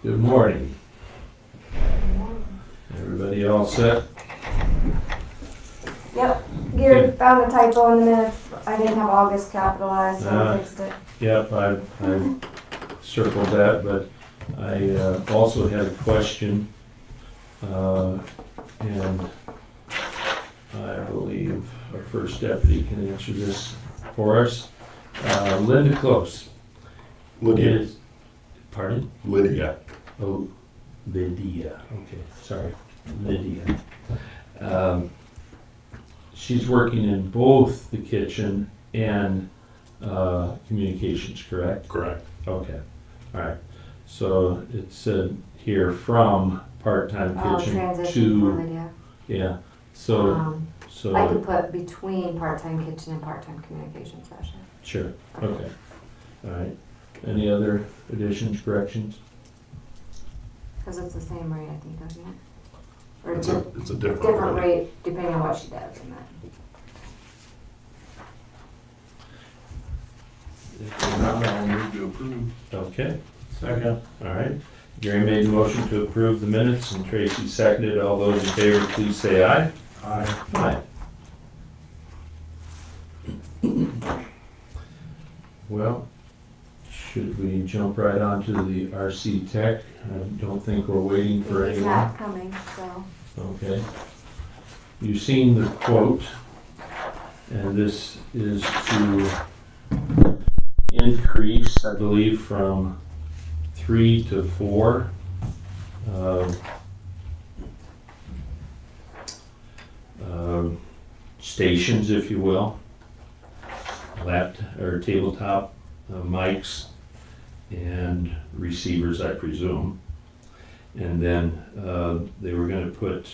Good morning. Everybody all set? Yep, Gary found a typo in the minutes. I didn't have August capitalized, so I fixed it. Yep, I circled that, but I also had a question, and I believe our first deputy can answer this for us. Linda Close. Lydia. Pardon? Lydia. Oh, Lydia. Okay, sorry. Lydia. She's working in both the kitchen and communications, correct? Correct. Okay, all right. So it said here from part-time kitchen Transition for to, Lydia. yeah, so, I could put between part-time kitchen and part-time communication specialist. sure, okay, all right. Any other additions, corrections? Because it's the same rate, I think, isn't it? Or It's a different different rate. rate depending on what she does in that. If not, I'll move to approve. Okay, Second. all right. Gary made the motion to approve the minutes and Tracy seconded. All those in favor, please say aye. Aye. Aye. Well, should we jump right on to the RC Tech? I don't think we're waiting for He's anyone. not coming, so. Okay. You've seen the quote, and this is to increase, I believe, from 3 to 4 stations, if you will, or tabletop mics and receivers, I presume. And then they were going to put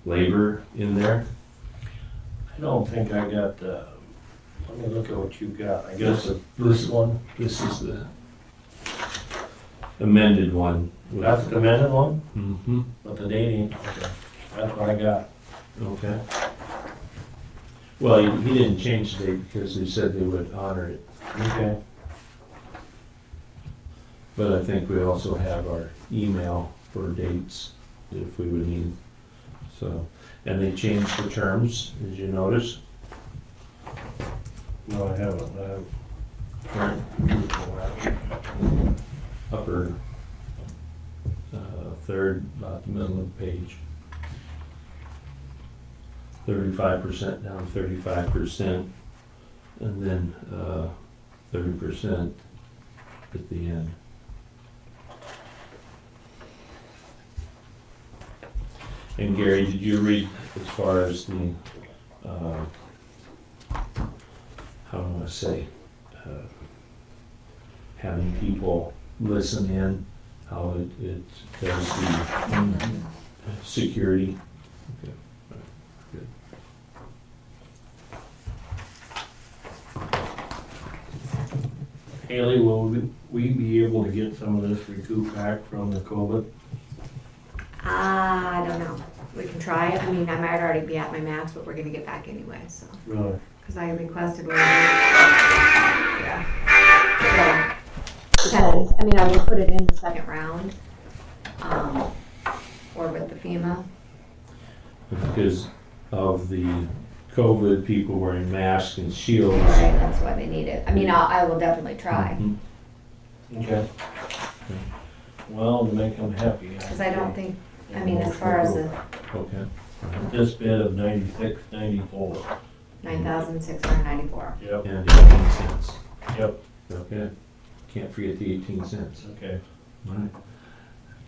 labor in there. I don't think I got, let me look at what you got. I guess the This- first one, This is the amended one. that's the amended one, Mm-hmm, but the dating, okay, that's what I got. okay. Well, he didn't change the date because they said they would honor it. Okay. But I think we also have our email for dates if we would need. So, and they changed the terms, as you notice. No, I haven't. Upper third, about the middle of the page. 35% down, 35%, and then 30% at the end. And Gary, did you read as far as the, how do I say, having people listen in, how it does the security? Okay, all right, good. Haley, will we be able to get some of this recouped back from the COVID? I don't know. We can try it. I mean, I might already be at my max, but we're gonna get back anyway, so. Really? Cause I requested one. Yeah. So, depends. I mean, I will put it in the second round, or with the FEMA. Because of the COVID, people wearing masks and shields. Right, that's why they need it. I mean, I will definitely try. Mhm. Okay. Well, to make them happy. Cause I don't think, I mean, as far as the Okay. This bid of 96.94. 9,694. Yep, And 18 cents. yep, Okay. Can't forget the 18 cents. okay. All right.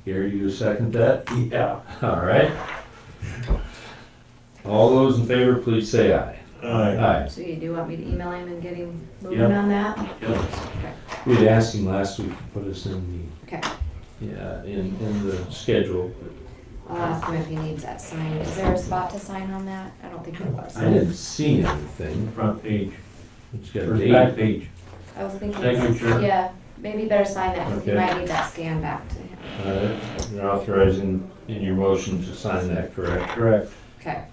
Gary, you second that? Yeah. All right. All those in favor, please say aye. Aye. Aye. So you do want me to email him and get him moving Yep. on that? Yep. Okay. We had asked him last week to put us in Okay. the, yeah, in the schedule. I'll ask him if he needs that signed. Is there a spot to sign on that? I don't think there was. I didn't see anything. Front page, It's got a first back date. page. I was thinking. Signature. Yeah, maybe better sign that, because he Okay. might need that scan back to him. All right. You're authorizing in your motion to sign that, correct? Correct. Okay.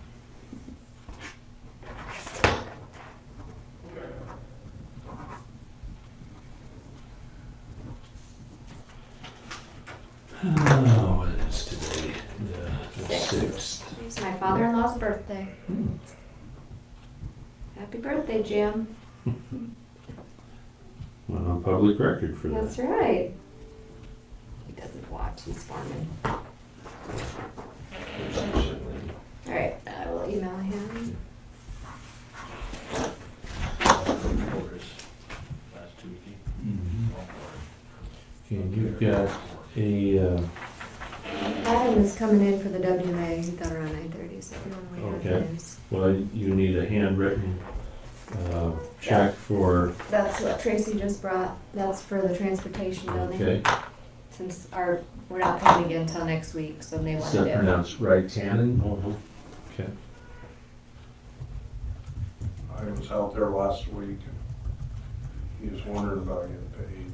Oh, what is today? The Sixth. 6th. It's my father-in-law's birthday. Happy birthday, Jim. Well, on public record for that. That's right. He doesn't watch, he's farming. Alright, I will email him. Last Tuesday. Okay, you've got a, Adam is coming in for the WMA, he got around 9:30, so if you wanna wait on Okay. his. well, you need a handwritten check for, That's what Tracy just brought, that's for the transportation building. okay, Since we're not coming again until next week, so they is want that to do. pronounced right, Tannen? Mhm. Okay. I was out there last week and he was wondering about getting paid.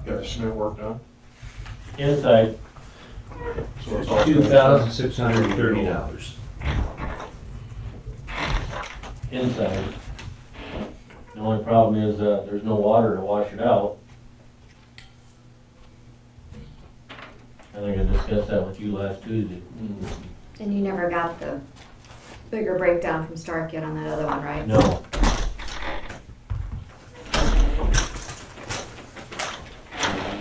Got the cement work done? Inside, So it's all $2,630. inside. The only problem is, there's no water to wash it out. I think I discussed that with you last Tuesday. And you never got the bigger breakdown from Stark yet on that other one, right? No,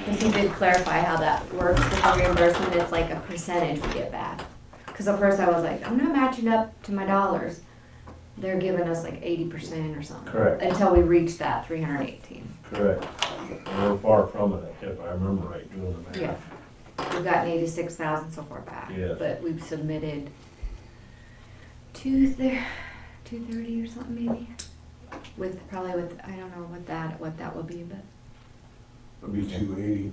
Because he did clarify how that works with the reimbursement, it's like a percentage we get back. Because at first I was like, I'm not matching up to my dollars. They're giving us like 80% or something. Correct. Until we reach that 318. correct. We're far from it, if I remember right, doing the math. Yeah. We've gotten 86,000 so far back. Yes. But we've submitted 230 or something maybe. Probably with, I don't know what that will be, but It'll be 280.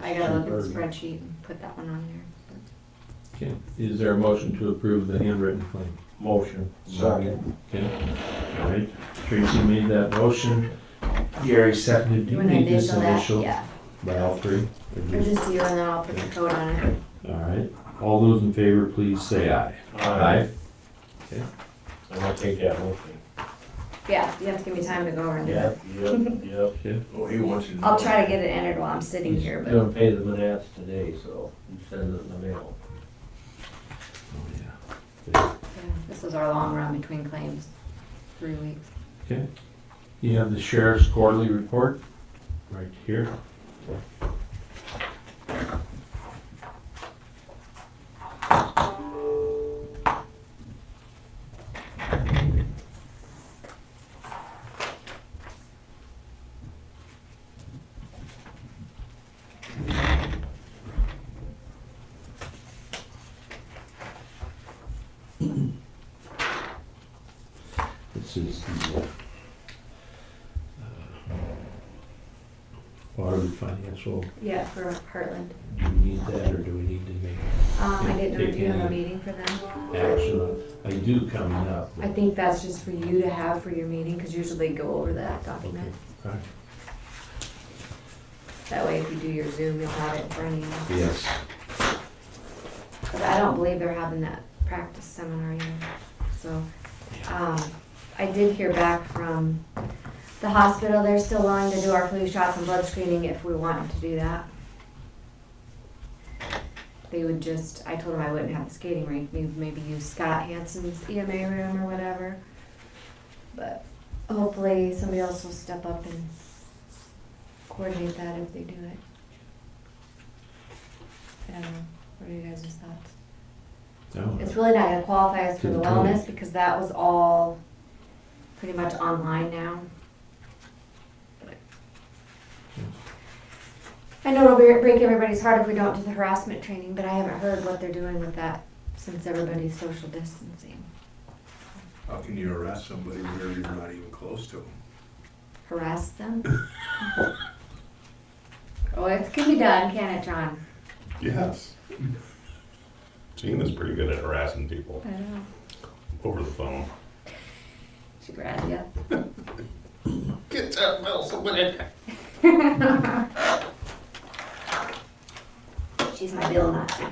I gotta look at the spreadsheet and put that one on there. Okay, is there a motion to approve the handwritten claim? Motion. Second. Okay, all right, Tracy made that motion, Gary seconded, do you When I need this initial that, initial yeah. by all three? Or Or just you and then I'll put the code on it. All right, all those in favor, please say aye. Aye. I'm gonna take that motion. Yeah, you have to give me time to go over and do it. Yep. Okay, Oh, he wants you to. I'll try to get it entered while I'm sitting here, He's but gonna pay the manats today, so he sends it in the mail. oh, yeah. yeah, this is our long run between claims, 3 weeks. Okay, you have the sheriff's quarterly report, right here. This is the audited financial, Yeah, for Heartland. do we need that, or do we need to make I didn't know, do you have a Taking- meeting for them? action? I do coming up. I think that's just for you to have for your meeting, because usually they go over that document. Okay, all right. That way if you do your Zoom, you'll have it in front of you. Yes, But I don't believe they're having that practice seminar yet, so. I did hear back from the hospital, they're still willing to do our flu shots and blood screening if we want to do that. They would just, I told them I wouldn't have the skating rink, maybe use Scott Hansen's EMA room or whatever. But hopefully somebody else will step up and coordinate that if they do it. I don't know, what are you guys' thoughts? no, It's really not gonna qualify us for the To the point. wellness because that was all pretty much online now. I know it'll break everybody's heart if we don't do the harassment training, but I haven't heard what they're doing with that since everybody's social distancing. How can you arrest somebody where you're not even close to them? Harass them? Oh, it can be done, can it, John? Yes. Gina's pretty good at harassing people I know. over the phone. She grabbed you. Get that bill, somebody. She's my Bill Nazi.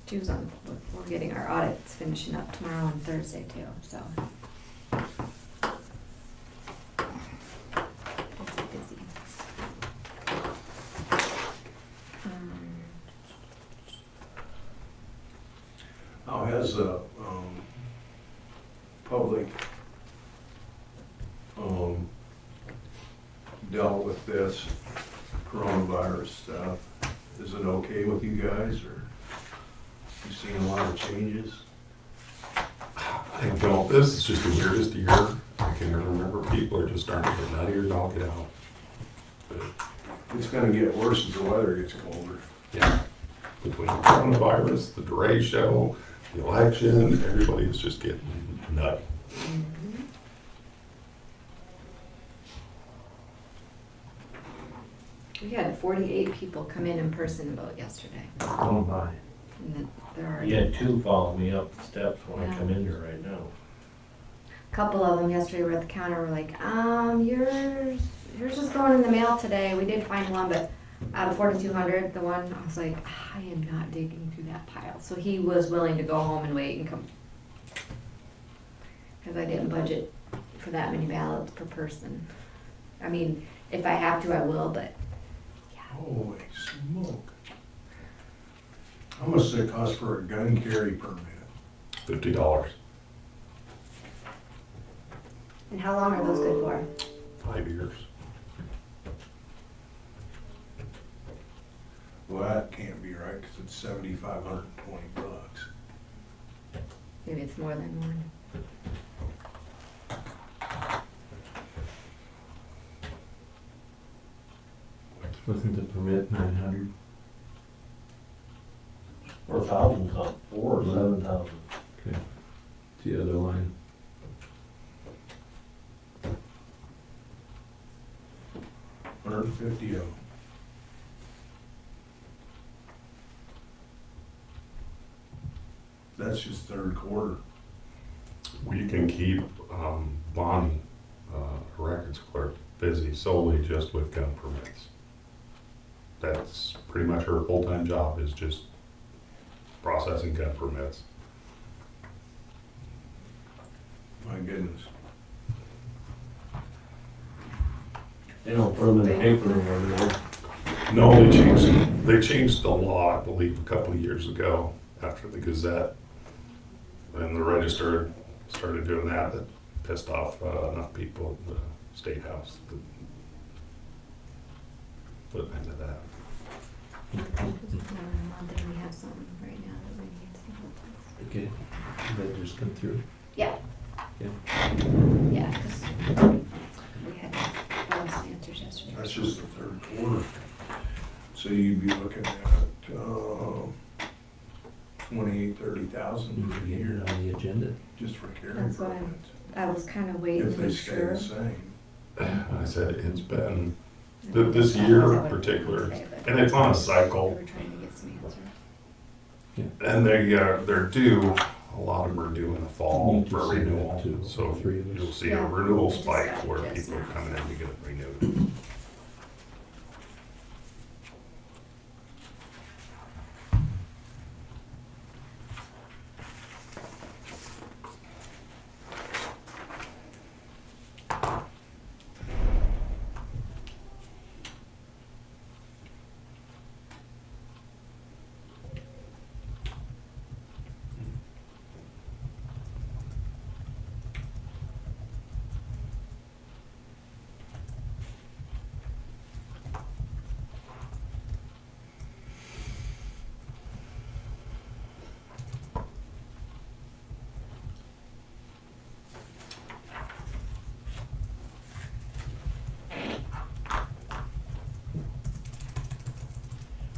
She was on the floor getting our audits finishing up tomorrow and Thursday too, so. Busy. How has the, public, dealt with this coronavirus stuff? Is it okay with you guys, or you seen a lot of changes? I don't, this is just the weirdest year I can remember. People are just starting to get nuttier, knock it out. But, It's gonna get worse as the weather gets colder. yeah, between the coronavirus, the Dre show, the election, everybody is just getting nutty. We had 48 people come in person and vote yesterday. Oh my. And then there are You had two follow me up the steps when I Yeah. come in here right now. a couple of them yesterday were at the counter, were like, yours is going in the mail today. We did find one, but out of 4,200, the one, I was like, I am not digging through that pile. So he was willing to go home and wait and come. Because I didn't budget for that many ballots per person. I mean, if I have to, I will, but Holy smoke. How much does it cost for a gun carry permit? $50, and how long are those good for? 5 years. Well, that can't be right, cause it's $7,520. Maybe it's more than one. Wasn't the permit 900? Or 1,000 something, or 11,000. Okay. The other line. $150 of them. That's just third quarter. We can keep Bonnie, a records clerk, busy solely just with gun permits. That's pretty much her full-time job, is just processing gun permits. My goodness. They don't put them in the paper anymore. No, they changed the law, I believe, a couple of years ago after the Gazette and the Register started doing that. That pissed off enough people at the State House to put an end to that. And we have some right now that we need to. Okay. That just come through. Yeah. Yeah. Yeah, because we had those answers yesterday. That's just the third quarter. So you'd be looking at, 28, 30,000 We per should get it year, on the agenda. just for carrying That's why permits. I was kind of waiting If to they make stay sure. the same. I said it's been, this year in particular, and it's on a We cycle, were trying to get some answers. and they're due, a lot of them are due in the fall Need to for see that renewal. too, So all three of us. you'll see Yeah, a renewal we just spike got where this people are now. coming in to get it renewed.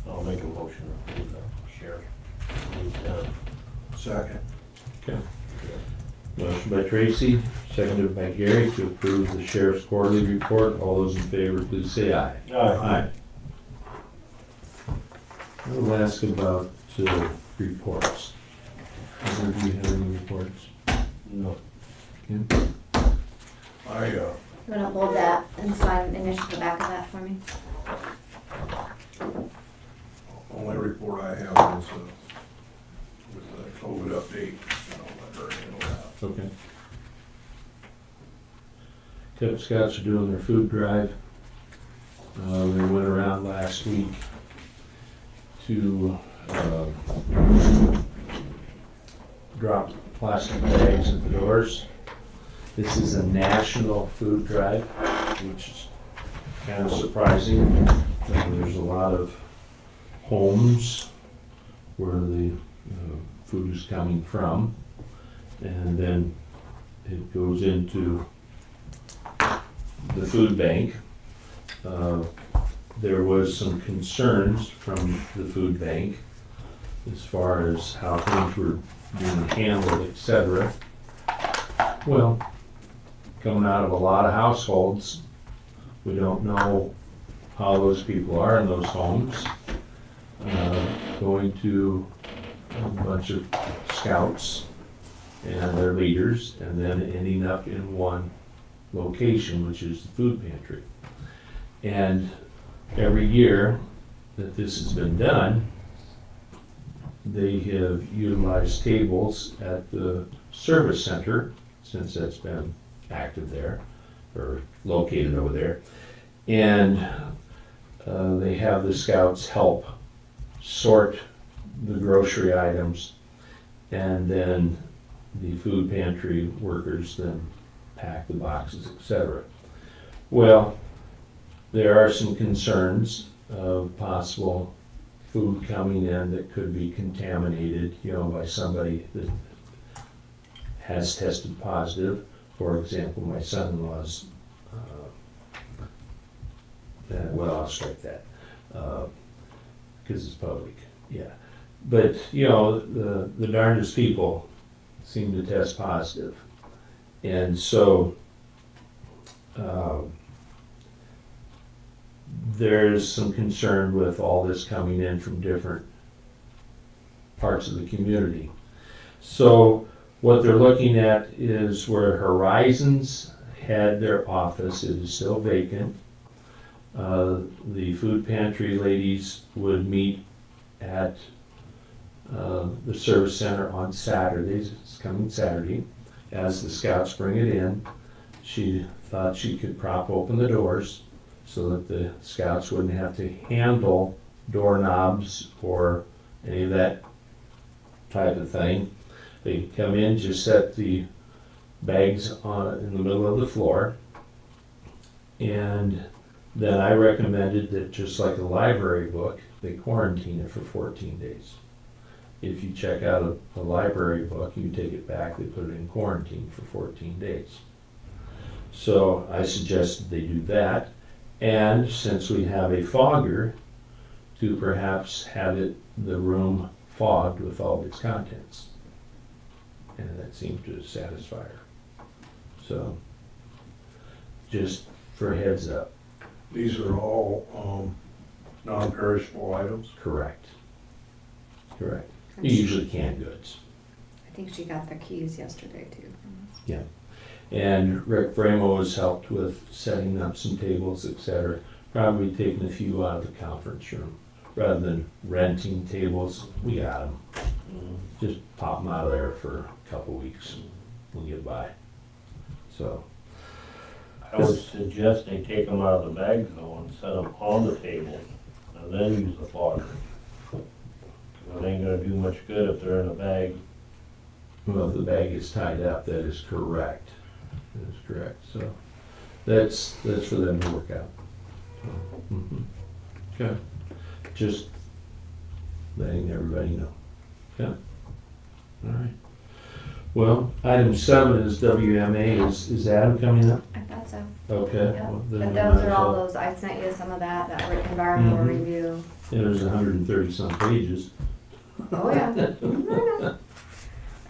I'll make a motion to approve the sheriff. He's done. Second. Okay. Motion by Tracy, seconded by Gary to approve the sheriff's quarterly report. All those in favor, please say aye. Aye. I'll ask about reports. Either of you have any reports? No. Kim? I, You want to hold that and sign initial the back of that for me? only report I have is, with the COVID state, I'll let her handle that. Okay. Cub Scouts are doing their food drive. They went around last week to drop plastic bags at the doors. This is a national food drive, which is kind of surprising. There's a lot of homes where the food is coming from, and then it goes into the food bank. There was some concerns from the food bank as far as how things were being handled, etc. Well, coming out of a lot of households, we don't know how those people are in those homes. Going to a bunch of scouts and their leaders, and then ending up in one location, which is the food pantry. And every year that this has been done, they have utilized tables at the service center, since that's been active there, or located over there. And they have the scouts help sort the grocery items, and then the food pantry workers then pack the boxes, etc. Well, there are some concerns of possible food coming in that could be contaminated, by somebody that has tested positive. For example, my son-in-law's, well, I'll strike that, because it's public, yeah. But, the darndest people seem to test positive. And so, there's some concern with all this coming in from different parts of the community. So what they're looking at is where Horizons had their office, it is still vacant. The food pantry ladies would meet at the service center on Saturdays, it's coming Saturday, as the scouts bring it in. She thought she could prop open the doors so that the scouts wouldn't have to handle doorknobs or any of that type of thing. They come in, just set the bags in the middle of the floor, and then I recommended that, just like a library book, they quarantine it for 14 days. If you check out a library book, you take it back, they put it in quarantine for 14 days. So I suggested they do that. And since we have a fogger, to perhaps have the room fogged with all of its contents. And that seemed to satisfy her. So, just for a heads up. These are all non-perishable items. Correct. Correct. Usually canned goods. I think she got the keys yesterday too. Yeah. And Rick Bramo has helped with setting up some tables, etc. Probably taking a few out of the conference room. Rather than renting tables, we got them. Just pop them out of there for a couple weeks. We'll get by. So, I would suggest they take them out of the bags though and set them on the tables and then use the fogger. It ain't gonna do much good if they're in a bag. well, if the bag is tied up, that is correct. That is correct. So, that's for them to work out. Mhm. Okay. Just letting everybody know. Okay. All right. Well, item 7 is WMA. Is Adam coming up? I thought so. Okay. Yeah. Well, then But we those might are as all well- those, I sent you some of that environmental Mhm. review. Yeah, there's 130 some pages. Oh, yeah.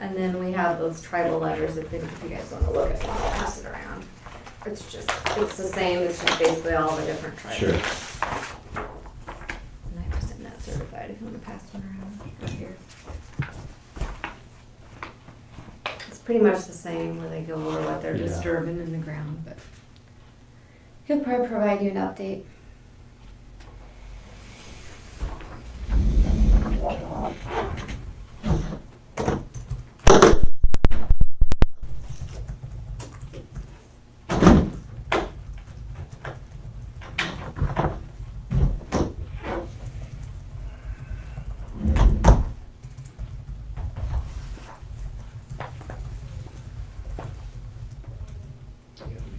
And then we have those tribal letters if you guys wanna look at them, I'll pass it around. It's the same, it's just basically all the different tribes. Sure. And I have sent that certified if you wanna pass them around right here. It's pretty much the same where they go over what they're Yeah. disturbing in the ground, but he'll probably provide you an update.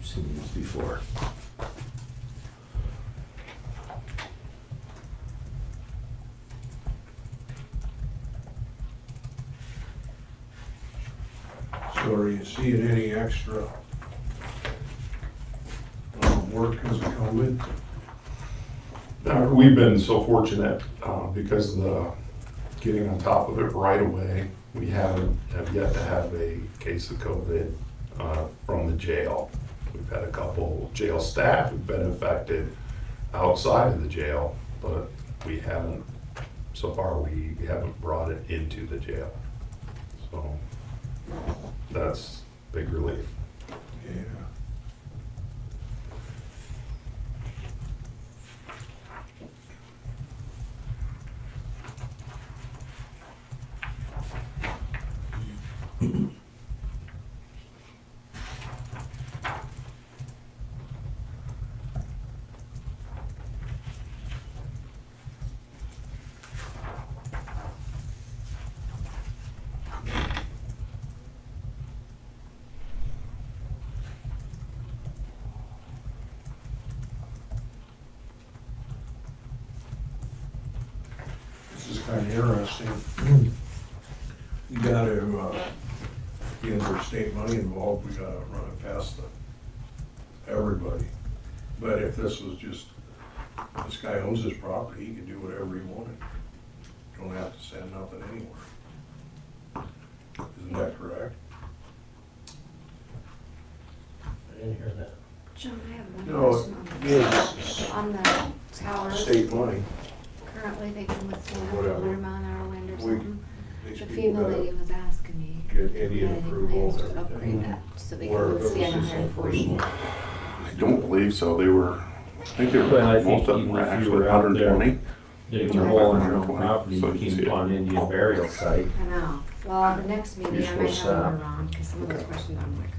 seen these before. So are you seeing any extra work because of COVID? We've been so fortunate because of the getting on top of it right away. We have yet to have a case of COVID from the jail. We've had a couple jail staff who've been infected outside of the jail, but we haven't, so far we haven't brought it into the jail. So that's big relief. Yeah. This is kind of interesting. You gotta, if there's state money involved, we gotta run it past everybody. But if this was just, this guy owns his property, he can do whatever he wanted. Don't have to send nothing anywhere. Isn't that correct? I didn't hear that. John, I have one No, question yes, on the towers. state money. Currently, they can withstand a Whatever. 100 mile an hour wind or We- something. These The people FEMA gotta lady was asking me. get if we Indian had any approval plans and to upgrade everything. that so they Where can if it was withstand just some 140. personal. I don't believe so. They were, I think they Well, I were, think most of them even were if you actually were out there 120. digging a hole in your own property, So you you can came see it. upon Indian burial site. I know. Well, the next meeting, You're I might supposed have to- more wrong, because some of those Okay. questions, I'm like,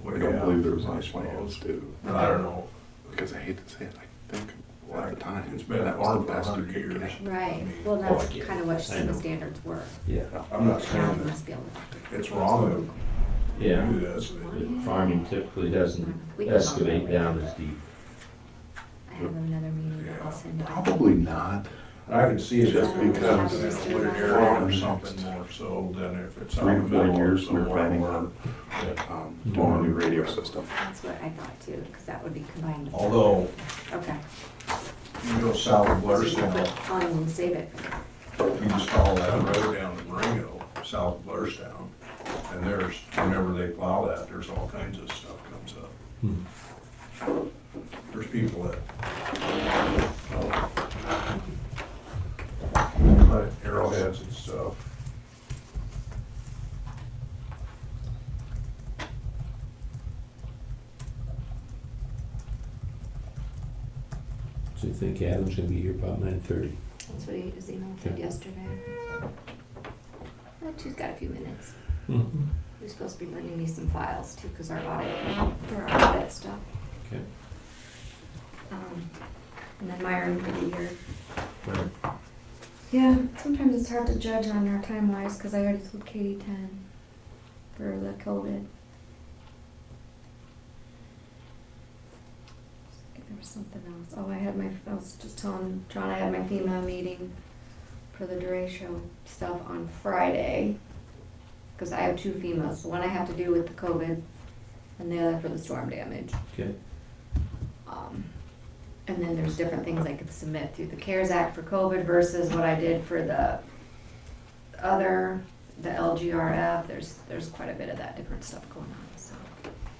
I don't believe there was I any suppose. plans to, But I don't know. because I hate to say it, I think at the time, It's been that was farmed the for best you 100 could years. get. right. mean, Well, that's I get it. kind of what I some of know. the standards were. Yeah, I'm not Now saying we must be able to. it's wrong yeah. to do this. The farming typically doesn't We can talk excavate about it down later. as deep. I have another meeting that I'll send you. Probably not. I can see it Just just because because in a wooded area or something more so than if it's out 3 in to the 4 middle of years, we're somewhere planning where- on doing a new radio system. That's what I thought too, because that would be combined with. Although, Okay. you go south of So you can Blairstown, put on and save it. you just follow that road down to Marengo, south of Blairstown. And there's, whenever they plow that, there's all kinds of stuff comes up. Hmm. There's people that cut arrowheads and stuff. So you think Adam's gonna be here about 9:30? That's what his email said Okay. yesterday. But she's got a few minutes. Mm-hmm. He was supposed to be bringing me some files too, because our for our audit stuff. Okay. And then Myron will be here. Right. Yeah, sometimes it's hard to judge on our time wise, because I already told Katie 10 for the COVID. There was something else. Oh, I was just telling John I had my FEMA meeting for the derecho stuff on Friday. Because I have 2 FEMAs. The one I have to do with the COVID and the other for the storm damage. Okay. And then there's different things I could submit through the CARES Act for COVID versus what I did for the other, the LGRF. There's quite a bit of that different stuff going on, so.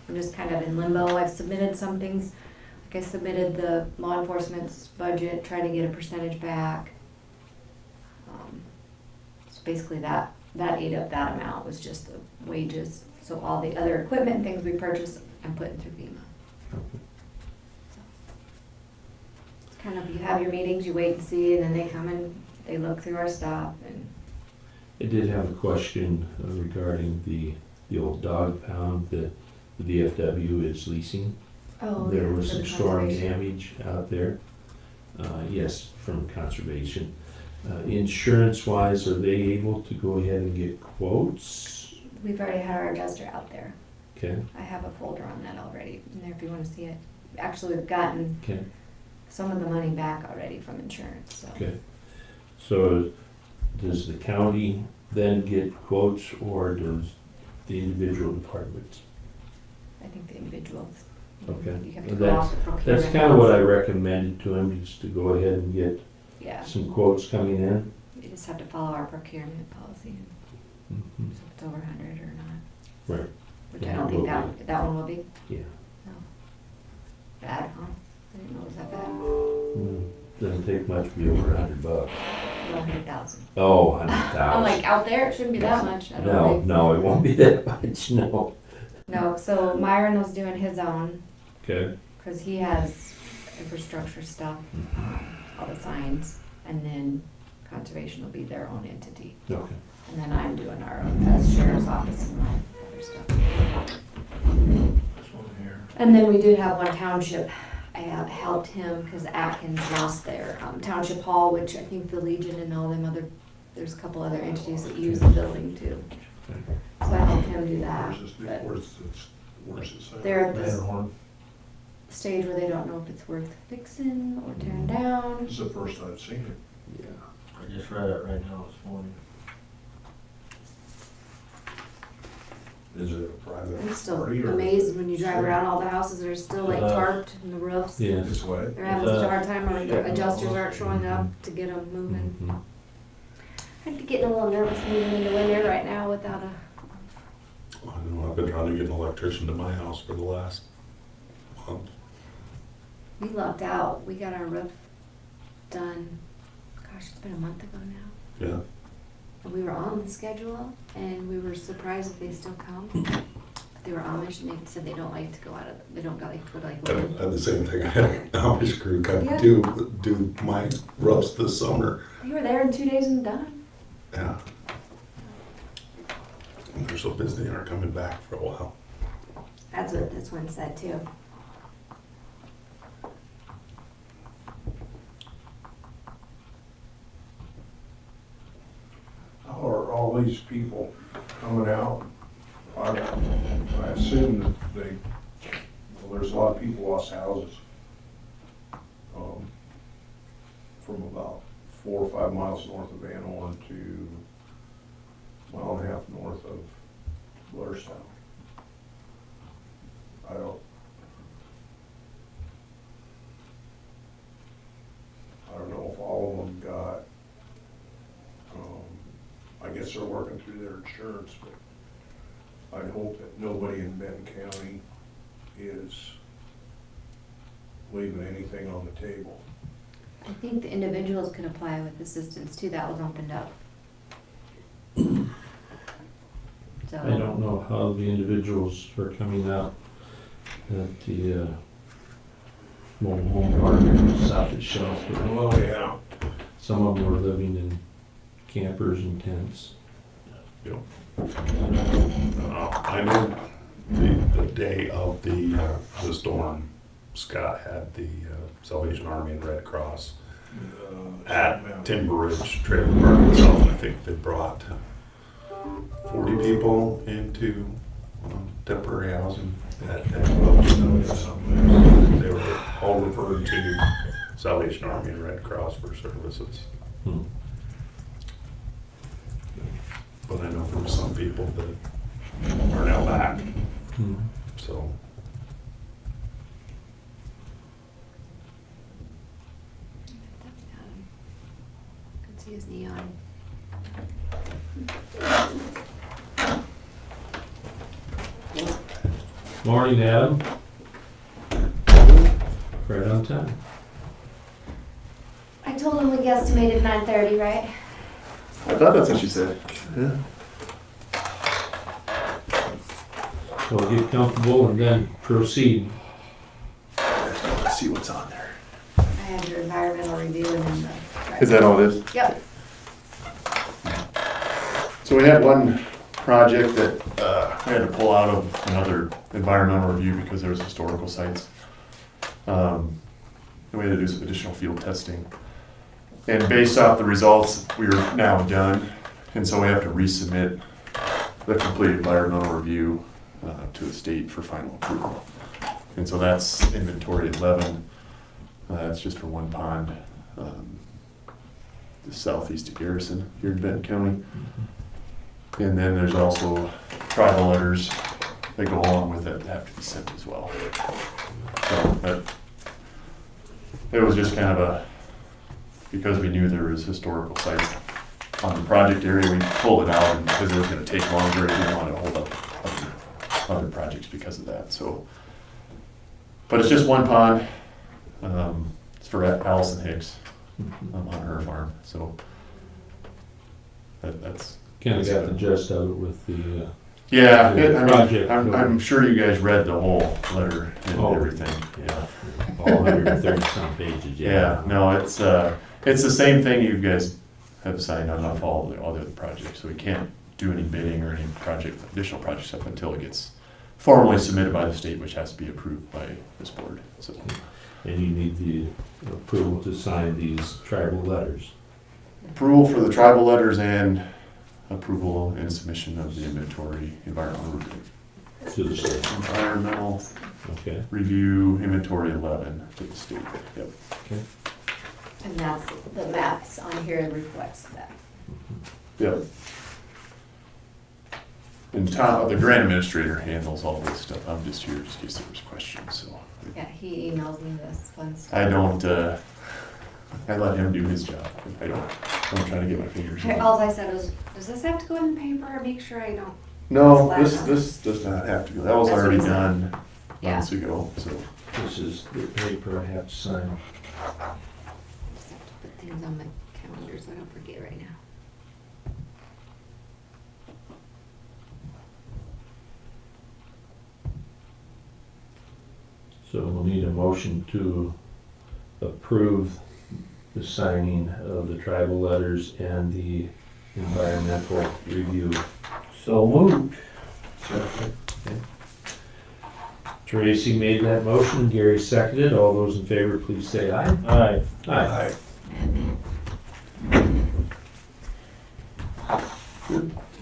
I'm just kind of in limbo. I've submitted some things, like I submitted the law enforcement's budget, trying to get a percentage back. So basically that ate up that amount, was just the wages. So all the other equipment and things we purchased, I'm putting through FEMA. Kind of, you have your meetings, you wait and see, and then they come and they look through our stuff and. I did have a question regarding the old dog pound that the VFW is leasing. Oh, There yeah, was for some the storm conservation. damage out there. Yes, from conservation. Insurance-wise, are they able to go ahead and get quotes? We've already had our adjuster out there. Okay, I have a folder on that already in there if you wanna see it. Actually, we've gotten okay, some of the money back already from insurance, so. okay. So does the county then get quotes or does the individual departments? I think the individuals. Okay. You have to go off the procurement. That's kind of what I recommended to him, just to go ahead and get Yeah, some quotes coming in. you just have to follow our procurement policy, and Mhm. so if it's over 100 or not. Right. Which And I it don't think will that one will be. Yeah. No. Bad, huh? I didn't know it was that bad. Doesn't take much to be over $100. 100,000. Oh, 100,000. I'm like, out there, it shouldn't be that much. I don't No, think. no, it won't be that much, no. No, so Myron was doing his own, Okay. cause he has infrastructure stuff, all the signs, and then conservation will be their own entity. Okay. And then I'm doing our own as sheriff's office and all other stuff. This one here. And then we did have one township, I helped him because Atkins lost their township hall, which I think the Legion and all them other, there's a couple other entities that use the building too. So I helped him do that. Where's this, but where's it say? They're at this Matterhorn. stage where they don't know if it's worth fixing or tearing down. This is the first I've seen it. Yeah. I just read it right now this morning. Is it a private I'm still party or? amazed when you drive around, all the houses are still like tarped and the roofs. Yes. It's what? They're having such a hard time, or the adjusters aren't showing up to get them moving. Mhm. I'd be getting a little nervous moving into winter right now without a, I know, I've been trying to get an electrician to my house for the last month. we lucked out. We got our roof done, gosh, it's been a month ago now. Yeah, And we were on the schedule and we were surprised that they still come. They were Amish and they said they don't like to go out of, they don't like to like. I had the same thing. I had an Amish crew come Yeah. do my roofs this summer. You were there in 2 days and done. Yeah. And they're so busy they aren't coming back for a while. That's what this one said too. How are all these people coming out? I assume that well, there's a lot of people lost houses. From about 4 or 5 miles north of Van Horn to a mile and a half north of Blairstown. I don't know if all of them got, I guess they're working through their insurance, but I'd hope that nobody in Benton County is leaving anything on the table. I think the individuals can apply with assistance too. That was opened up. So. I don't know how the individuals are coming out at the mobile home park south of Shelter. Oh, yeah. Some of them were living in campers and tents. Yep. I know the day of the storm, Scott had the Salvation Army and Red Cross at Timber Ridge Trailer Park itself. I think they brought 40 people into temporary housing at that. They were all referred to Salvation Army and Red Cross for services. Hmm. But I know there were some people that are now back, Hmm. so. Could see his neon. Morning, Adam. Right on time. I told him we guesstimated 9:30, right? I thought that's what she said. Yeah. So we'll get comfortable and then proceed. Let's see what's on there. I had your environmental review and then the. Is that all it is? Yep. So we had one project that we had to pull out of another environmental review because there was historical sites. And we had to do some additional field testing. And based off the results, we are now done. And so we have to resubmit the complete environmental review to the state for final approval. And so that's inventory 11. That's just for one pond, the southeast of Garrison here in Benton County. And then there's also tribal letters that go along with it that have to be sent as well. So it was just kind of because we knew there was historical sites on the project area, we pulled it out, and because it was gonna take longer, we didn't want to hold up other projects because of that, so. But it's just one pond, it's for Allison Hicks, on her farm, so. That's. Kind of got the gist of it with the, Yeah, the project. I'm sure you guys read the whole letter and Oh. everything. Yeah, all 130 some pages, Yeah, no, it's the same thing you guys have signed on all the other projects, so we can't do any bidding or any additional project stuff until it gets formally submitted by the state, which has to be approved by this board, so. And you need the approval to sign these tribal letters. Approval for the tribal letters and approval and submission of the inventory environmental review. To the state. Environmental Okay. review inventory 11 to the state, yep. And that's, the maps on here reflects that. Yep. And Tom, the grant administrator, handles all this stuff. I'm just here just in case there was questions, so. Yeah, he emails me this fun stuff. I don't, I let him do his job. I'm trying to get my fingers in it. All I said was, does this have to go in the paper or make sure I don't? No, Slack on it. this does not have to go. That was That's what already he said. done Yeah. months ago, so. This is the paper I have to sign. Just have to put things on my calendar so I don't forget right now. So we'll need a motion to approve the signing of the tribal letters and the environmental review. So moved. Tracy made that motion, Gary seconded. All those in favor, please say aye. Aye. Aye.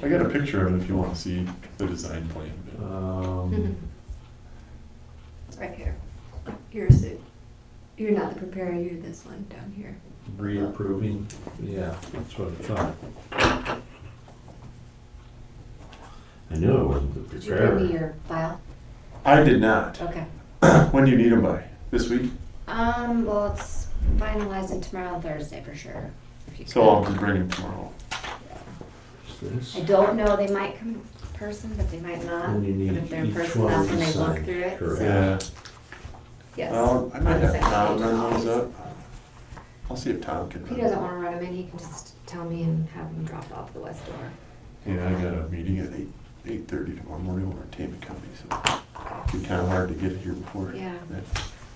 I got a picture of it if you want to see the design plan. Right here. Here's it. You're not the preparer, you're this one down here. Reapproving, yeah, that's what I thought. I knew it wasn't the Did you bring me preparer. your file? I did not. Okay. When do you need them by? This week? Well, it's finalizing tomorrow and Thursday for sure. If you So I'll could. just bring them tomorrow. Is I this? don't know, they might come in person, but they might not. And you need But if they're in each person, one that's of when these they look signed, through it. correct. so- Yeah. Yes. Well, I might On the have same Tom page. run those up. I'll see if Tom can. If he doesn't wanna run them in, he can just tell me and have them dropped off at the west door. Yeah, I got a meeting at 8:30 tomorrow morning over in Tama County, so it'd be kind of hard to get here before. Yeah. that.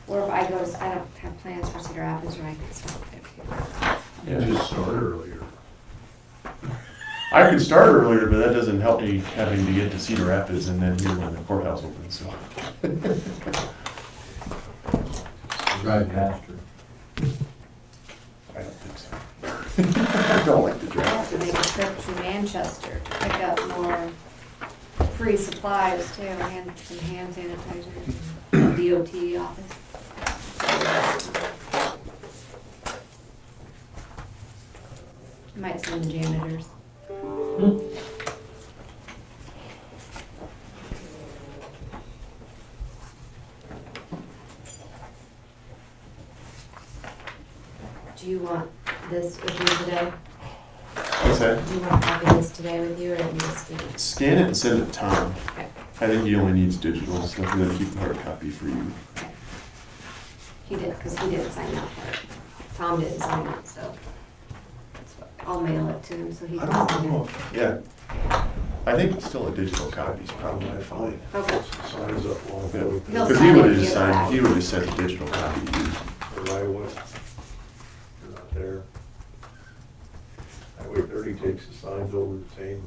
Or if I go to, I don't have plans for Cedar Rapids, or I can stop up here. You just start earlier. I could start earlier, but that doesn't help me having to get to Cedar Rapids and then here when the courthouse opens, so. Drive faster. I don't think so. I don't like to I have to drive. make a trip to Manchester to pick up more free supplies too, some hand sanitizer, from DOT office. Might send the janitors. Do you want this with you today? What's that? Do you want to copy this today with you, or do you just need it? Scan it and send it to Tom. Okay. I think he only needs digital, so I'm gonna keep the hard copy for you. He did, because he didn't sign that part. Tom didn't sign it, so that's what- I'll mail it to him so he I can don't sign know it. if Yeah. I think it's still a digital copy is probably fine. Okay. signs up long Yeah. ago. He'll Because sign he it would and have just give it signed, back. he would have sent a digital copy to you. Or Iowa, you're not there. Highway 30 takes the signs over to Tame.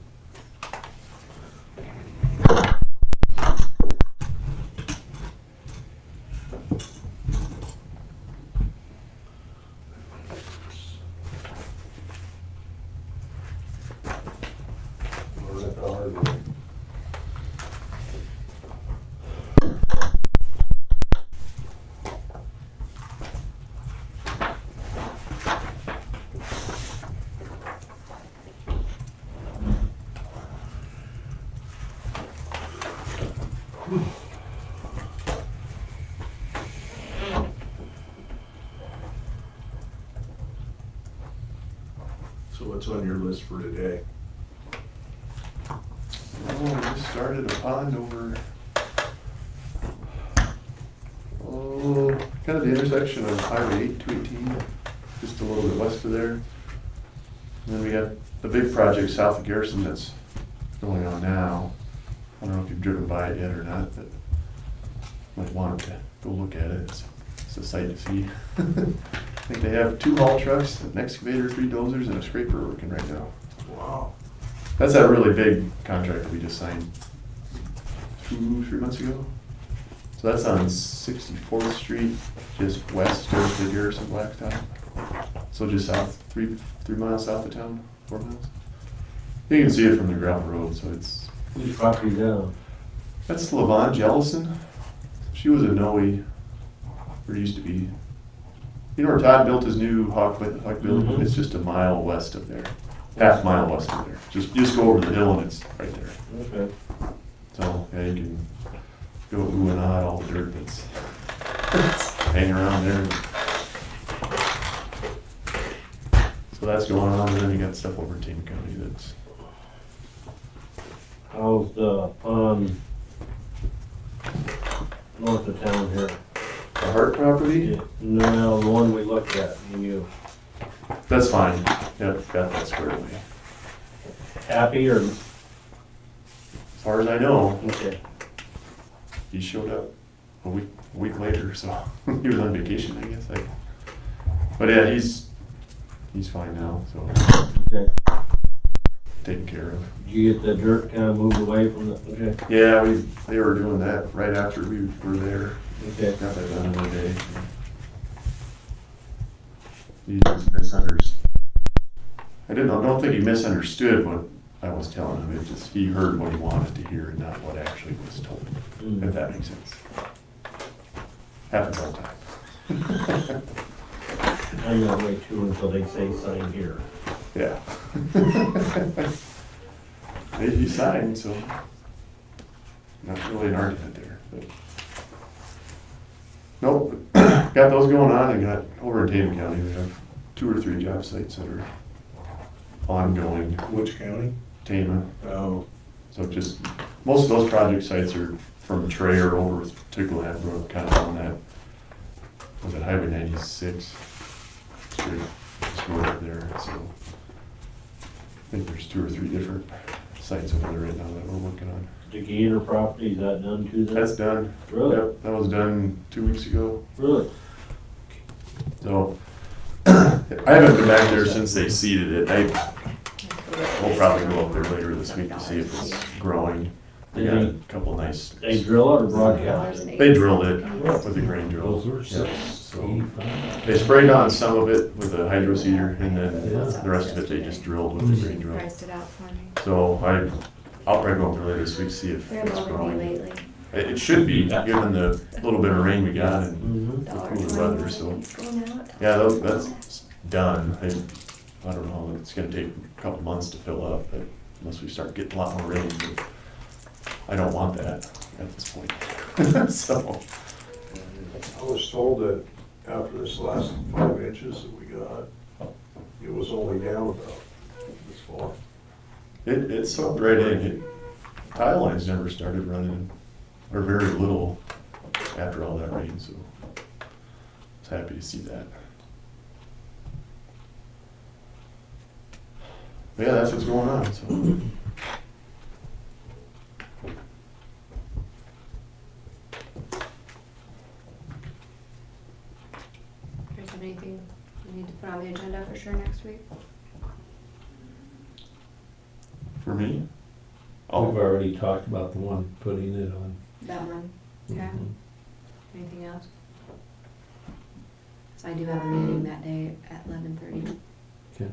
Learn it the hard way. So what's on your list for today? Oh, we just started a pond over, oh, kind of the intersection of Highway 8, 218, just a little bit west of there. And then we got the big project south of Garrison that's going on now. I don't know if you've driven by it yet or not, but might want to go look at it. It's a sight to see. I think they have 2 haul trucks, an excavator, 3 dozers, and a scraper working right now. Wow. That's that really big contract that we just signed 2-3 months ago. So that's on 64th Street, just west of the Garrison Blacktop. So just south, 3 miles south of town, 4 miles. You can see it from the gravel road, so it's, Whose property down? that's Levon Jellison. She was a Noe, or used to be. You know where Todd built his new hog building? Mhm. It's just a mile west of there, half mile west of there. Just go over the hill and it's right there. Okay. So, yeah, you can go ooh and ah at all the dirt that's hanging around there. So that's going on, and then you got stuff over in Benton County that's, How's the pond north of town here? the Hart property, No, the one we looked at, me and you. that's fine. Yep, got that squared away. Happy or? As far as I know, Okay. he showed up a week later, so he was on vacation, I guess. But yeah, he's fine now, so Okay. taken care of. Did you get the dirt kind of moved away from the, okay, Yeah, they were doing that right after we were there. okay. Got that done in a day. He just misunderstood. I don't think he misunderstood what I was telling him. It just, he heard what he wanted to hear and not what actually was told, if that makes sense. Happens all the time. I'm not way too until they say sign here. Yeah. He signed, so not really an argument there, but. Nope, got those going on and got over in Benton County, we have 2 or 3 job sites that are ongoing. Which county? Tama, Oh, so just, most of those project sites are from Traer over to Glenbrook, kind of on that, was it Highway 96? Straight over there, so. I think there's 2 or 3 different sites over there right now that we're working on. The Gator property, is that done too then? That's done. Really? Yep, that was done 2 weeks ago, Really? so. I haven't been back there since they seeded it. We'll probably go up there later this week to see if it's growing. They got a couple nice, They drill it or broadcast? they drilled it with a grain drill. Those were Yeah, six, so 85. they sprayed on some of it with a hydro seeder, and then the rest of it they just drilled with the grain drill. Priced it out for me. So I'll probably go up there later this week to see if They're it's low to me growing. lately. It should be, given the little bit of rain we got and Mm-hmm. the cooler weather, so. Going out. Yeah, that's done. I don't know, it's gonna take a couple months to fill up, but unless we start getting a lot more rain. But I don't want that at this point. So, I was told that after this last 5 inches that we got, it was only down about this far. it soaked right in. Tile lines never started running, or very little after all that rain, so I was happy to see that. But yeah, that's what's going on, so. Is there anything we need to put on the agenda for sure next week? For me? We've Oh, already talked about the one putting it on. That one, okay. Mhm. Anything else? So I do have a meeting that day at 11:30. Okay.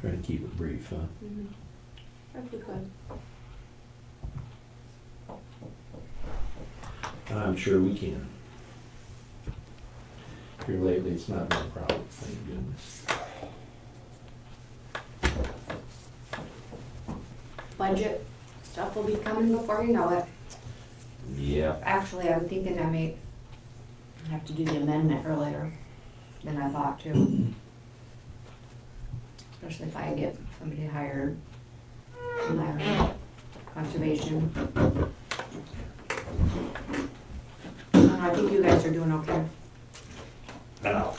Try to keep it brief, huh? That'd be good. I'm sure we can. Here lately, it's not been a problem, thank goodness. budget stuff will be coming before you know it. Yeah. Actually, I'm thinking I may have to do the amendment earlier than I thought to. Especially if I get somebody hired from my conservation. I think you guys are doing okay. Now.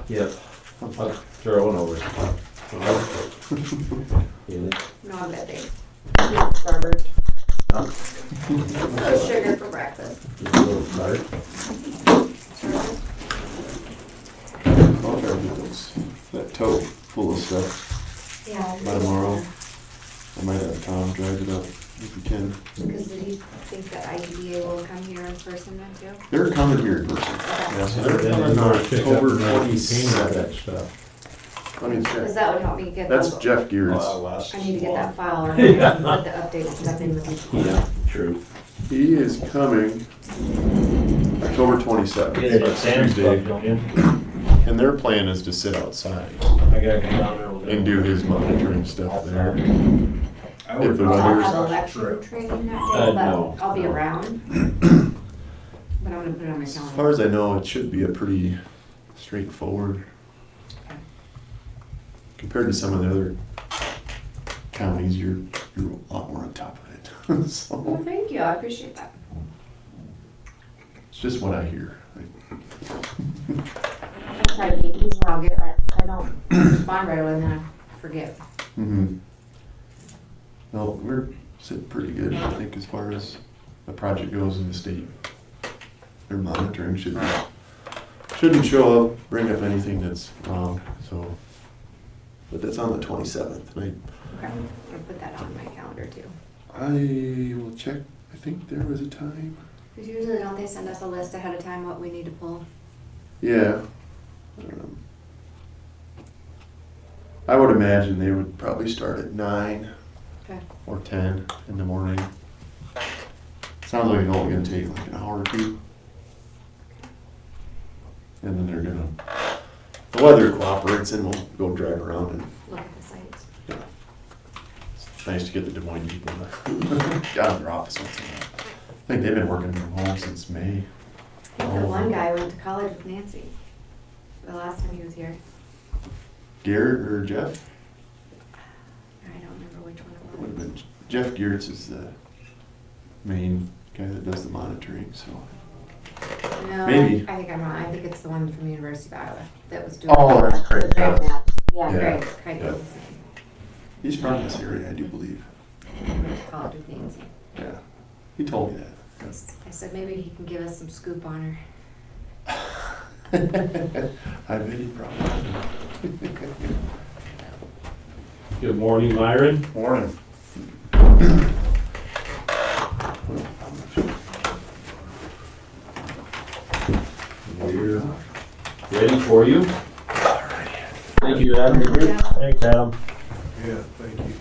Yep. I'll throw one over. Yeah. No, I'm good, thanks. Starburst. No sugar for breakfast. Just a little start. Starburst. I'll try to get that tote full of stuff Yeah. by tomorrow. I might have Tom drive it up if we can. Because did he think that IDDA will come here in person then too? They're coming here in person. Yeah, so they're Then coming you on wanna pick up October and paint all that 27th. stuff. Let me Because check. that would help me get That's those. Jeff Gears. I need to get that file or put the updated stuff in with each one. Yeah, true. He is coming October 27th. Get it at Sam's Club, don't you? And their plan is to sit outside I gotta go down there with and do his monitoring stuff there. I If would the So not I'll weather's- have such a election trip. training that No. day, but I'll be around. But I'm gonna put it on my As far calendar. as I know, it should be a pretty straightforward. Compared to some of the other counties, you're a lot more on top of it. Well, So thank you, I appreciate that. it's just what I hear. I try to be easy, I'll get it right. If I don't respond right away, then I forget. Mm-hmm. No, we're sitting pretty good, I think, as far as the project goes in the state. Their monitoring shouldn't show up, bring up anything that's wrong, so. But that's on the 27th, and Okay, I'm gonna put that on my calendar too. I will check, I think there was a time. Because usually don't they send us a list ahead of time what we need to pull? Yeah. I would imagine they would probably start at 9 Okay. or 10 in the morning. Sounds like it's only gonna take like an hour or two. And then they're gonna, the weather cooperates and we'll go drive around and Look at the sites. it's nice to get the Des Moines people to get out of their office once in a while. I think they've been working from home since May. I think the one guy went to college with Nancy the last time he was here. Garrett or Jeff? I don't remember which It one would it have was. been, Jeff Geertz is the main guy that does the monitoring, so. No, Maybe. I think I'm wrong. I think it's the one from the University of Iowa that was doing. Oh, that's Craig. the grant map. Yeah, Yeah. Craig Yeah. was He's from this area, I do believe. went to college with Nancy. Yeah, he told me that. I said maybe he can give us some scoop on her. I bet he probably. Good morning, Myron. Morning. We're ready for you. Thank you, Adam. Yeah. Thanks, Adam. Yeah, thank you.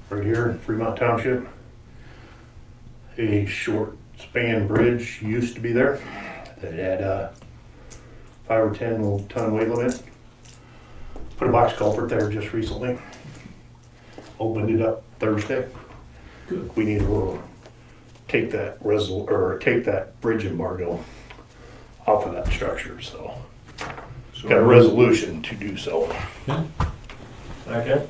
Right here in Fremont Township. A short span bridge used to be there that had a 5 or 10 ton weight limit. Put a box culvert there just recently. Opened it up Thursday. Good. We need to take that take that bridge embargo off of that structure, so got a resolution to do so. Okay.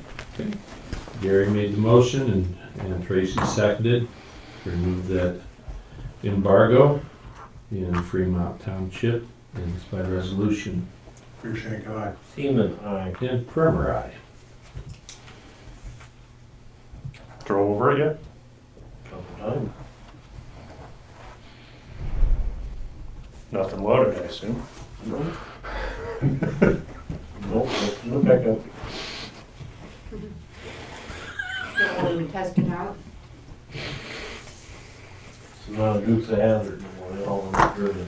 Gary made the motion and Tracy seconded to remove that embargo in Fremont Township, and it's by resolution. Appreciate God. Seaman, aye. And Primer, aye. Drove over it yet? Couple times. Nothing loaded, I assume. Nope. Nope, no pickup. Don't want to test it out. It's not a Dukes of Hazzard anymore, they all look driven.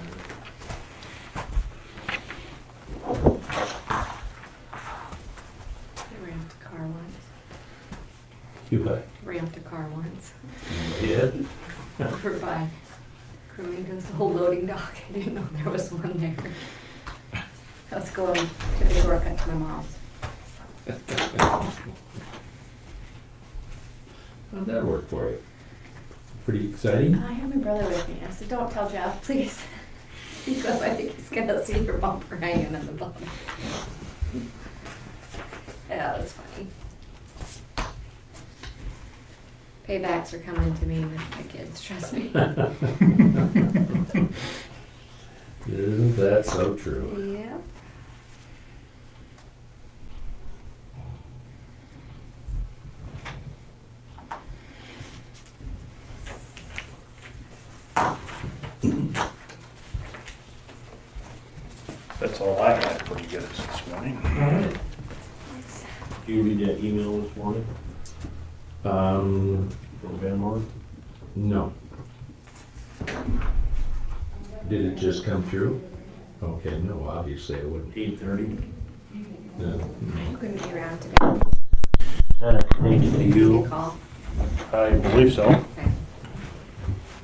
You what? Ramped a car once. Yeah. Over by crewing to the whole loading dock. I didn't know there was one there. I was going to the shortcut to my mom's. How'd that work for you? Pretty exciting? I have my brother with me. I said, don't tell Jeff, please. Because I think he's gonna see your bumper hanging in the bottom. Yeah, that's funny. Paybacks are coming to me with my kids, trust me. Isn't that so true? Yep. That's all I had for you guys this morning. Do you read that email this morning from Van Horn? No. Did it just come through? Okay, no, obviously it wouldn't. 8:30. No. I couldn't be around today. Thanks to Give me you. a call. I believe so. Okay.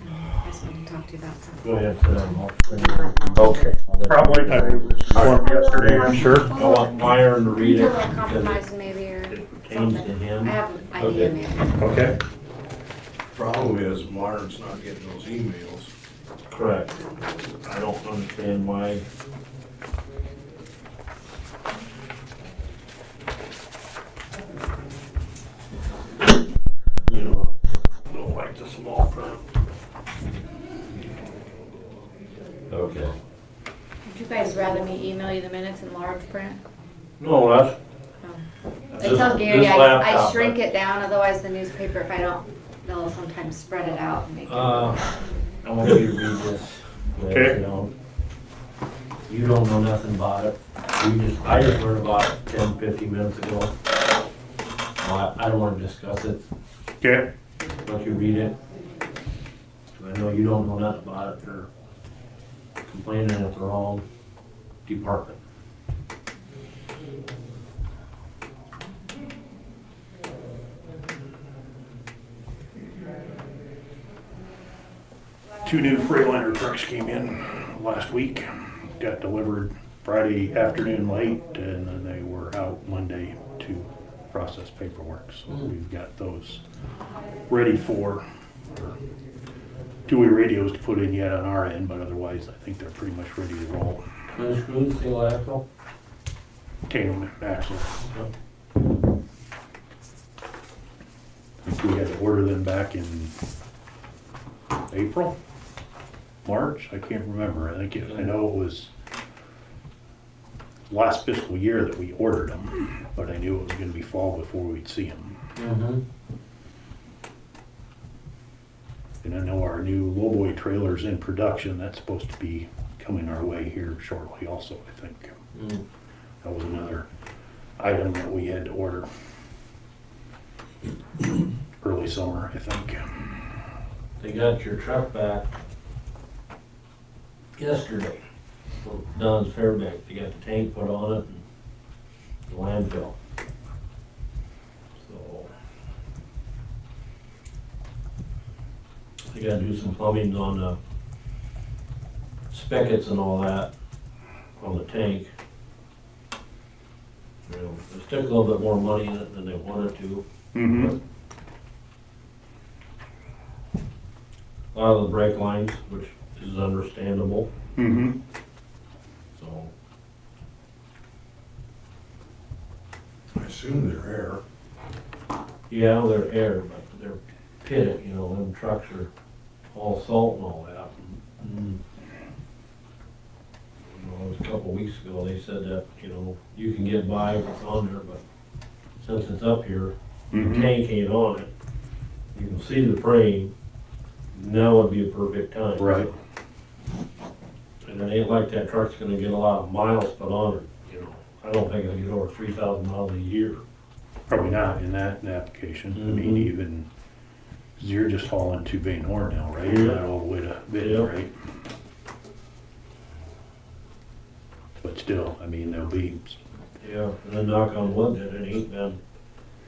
I just wanted to talk to you about something. Go ahead, sit down. I'll bring it. Okay. Probably, I was informed yesterday, I'm sure. I want Myron to read You it have a because compromise maybe or it pertains to something. him. I have an idea Okay. maybe. Okay. Problem is, Martin's not getting those emails. Correct. I don't understand why. You know, don't like the small print. Okay. Would you guys rather me email you the minutes in large print? No, that's. I tell Gary This I laptop, shrink it down, otherwise the newspaper, if I don't, they'll sometimes spread it out and make it. I want you to read this. Okay. You know, you don't know nothing about it. I just learned about it 10, 15 minutes ago. Well, I don't wanna discuss it. Okay. Let you read it. I know you don't know nothing about it. They're complaining at the wrong department. Two new Freightliner trucks came in last week, got delivered Friday afternoon late, and then they were out Monday to process paperwork. So we've got those ready for two-way radios to put in yet on our end, but otherwise I think they're pretty much ready to roll. Twin screws, single axle? Tandem axle. I think we had to order them back in April, March, I can't remember. I know it was last fiscal year that we ordered them, but I knew it was gonna be fall before we'd see them. Mm-hmm. And I know our new lowboy trailer's in production, that's supposed to be coming our way here shortly also, I think. Mm. That was another item that we had to order. Early summer, I think. They got your truck back yesterday from Don's Fairbank. They got the tank put on it and the landfill. So they gotta do some plumbing on the spigots and all that on the tank. You know, they stick a little bit more money in it than they wanted to. Mm-hmm. A lot of the brake lines, which is understandable, Mm-hmm. so. I assume they're air. Yeah, they're air, but they're pitted, you know, them trucks are all salt and all that. And, you know, it was a couple weeks ago, they said that, you know, you can get by if it's on there, but since it's up here, the Mhm. tank ain't on it, you can see the frame, now would be a perfect time. Right. And it ain't like that truck's gonna get a lot of miles put on it, you know, I don't think it'll get over 3,000 miles a year. Probably not in that application. I mean, Mhm. even, 'cause you're just hauling to Van Horn now, right? Yeah. Not all the way to Benton, Yeah. right? But still, I mean, there'll be, Yeah, and then knock on wood that it ain't been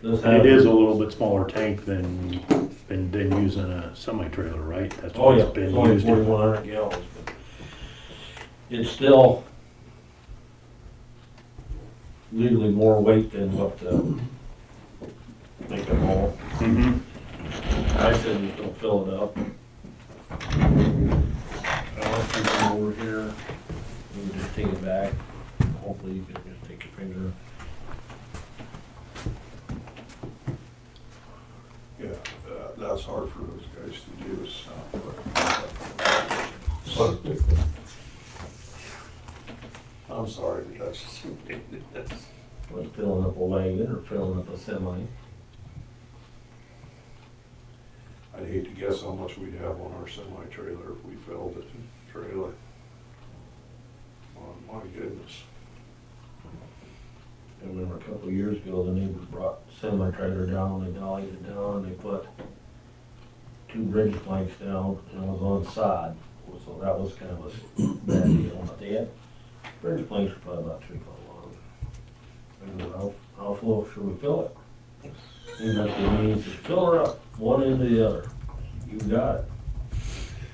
This It is a little bit smaller tank than using a semi-trailer, right? That's Oh what yeah, it's been it's only used in. 4,100 gallons, but it's still legally more weight than what, make it whole. Mhm. I said just don't fill it up. I'll keep it over here, and just take it back. Hopefully you can just take your finger. Yeah, that's hard for those guys to do, so. I'm sorry, but that's just what it is. Like filling up a wagon or filling up a semi. I'd hate to guess how much we'd have on our semi-trailer if we filled it trailer. Oh, my goodness. I remember a couple of years ago, the neighbors brought semi-trailer down, they dollied it down, and they put 2 bridge planks down, and it was on sod. So that was kind of a bad deal, but they had, bridge planks were probably about 3 foot long. I said, how full should we fill it? And that's what it means, just fill her up, one into the other. You got it.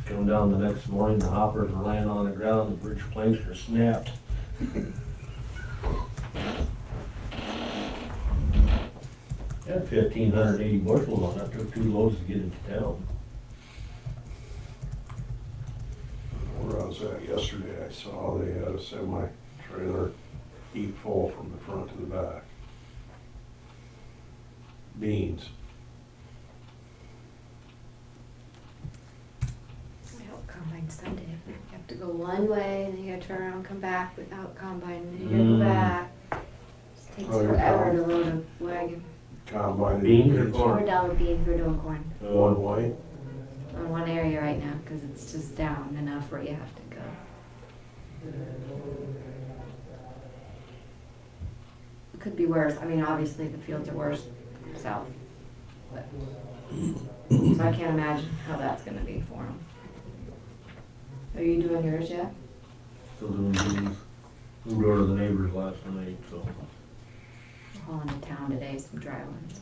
Come down the next morning, the hoppers were laying on the ground, the bridge planks were snapped. Had 1,580 bushels on it, took 2 loads to get into town. Where I was at yesterday, I saw they had a semi-trailer heap full from the front to the back. Beans. I hope combine Sunday. You have to go one way and then you gotta turn around and come back without combine and then you gotta go back. It takes Oh, you're forever to calm. load a wagon. Combine. Beans or beans. corn? We're down with beans, we're doing corn. One way. On one area right now, cause it's just down enough where you have to go. It could be worse. I mean, obviously the fields are worse south. But, so I can't imagine how that's gonna be for them. Are you doing yours yet? Still doing beans. We were to the neighbors last night, so. Hauling to town today, some dry ones.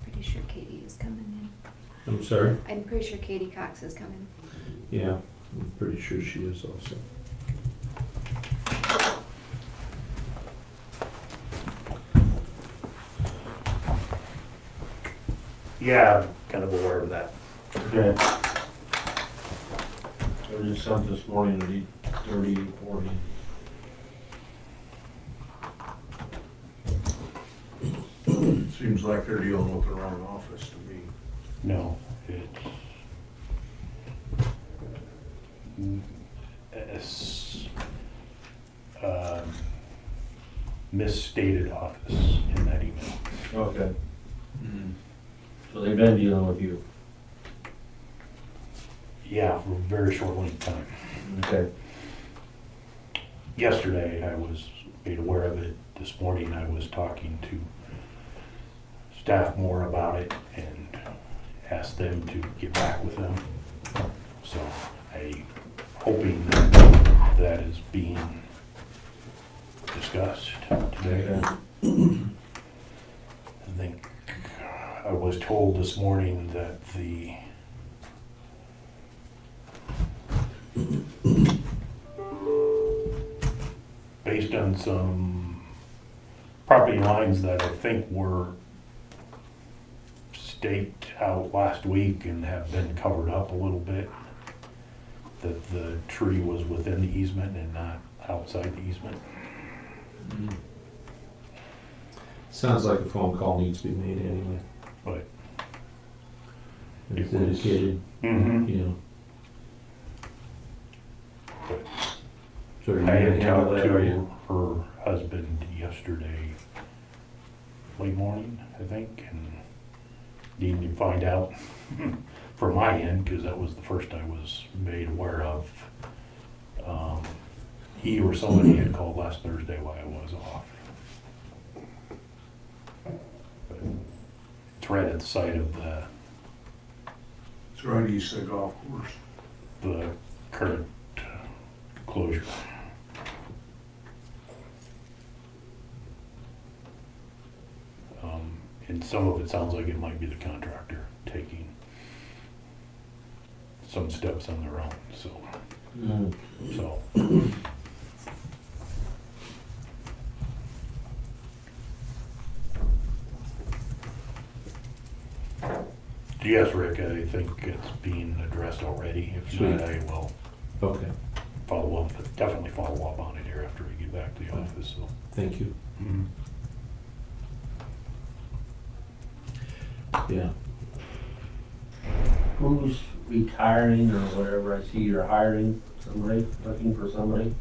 Pretty sure Katie is coming I'm sorry? in. I'm pretty sure Katie Cox is coming. Yeah, I'm pretty sure she is also. Yeah, I'm kind of aware of that. Okay. I was just sent this morning at 8:30, 8:40. Seems like they're dealing with the wrong office to me. No, it's misstated office in that email. Okay. So they've been dealing with you. Yeah, for a very short length of time. Okay. Yesterday, I was made aware of it. This morning, I was talking to staff more about it and asked them to get back with them. So I'm hoping that that is being discussed today. I think I was told this morning that based on some property lines that I think were staked out last week and have been covered up a little bit, that the tree was within the easement and not outside the easement. Sounds like a phone call needs to be made anyway. But It's it was- indicated, Mhm. you know. So are you I gonna had handle talked that, are you? to her husband yesterday, late morning, I think, and needing to find out from my end, because that was the first I was made aware of. He or somebody had called last Thursday while I was off. But it's right at the site of It's right east of the golf course. the current closure. And some of it sounds like it might be the contractor taking some steps on their own, so, Mm. so. Yes, Rick, I think it's being addressed already. If Sweet. not, I will Okay, follow up, but definitely follow up on it here after we get back to the office, so. thank you. Mhm. Yeah. Who's retiring or whatever? I see you're hiring somebody, looking for somebody.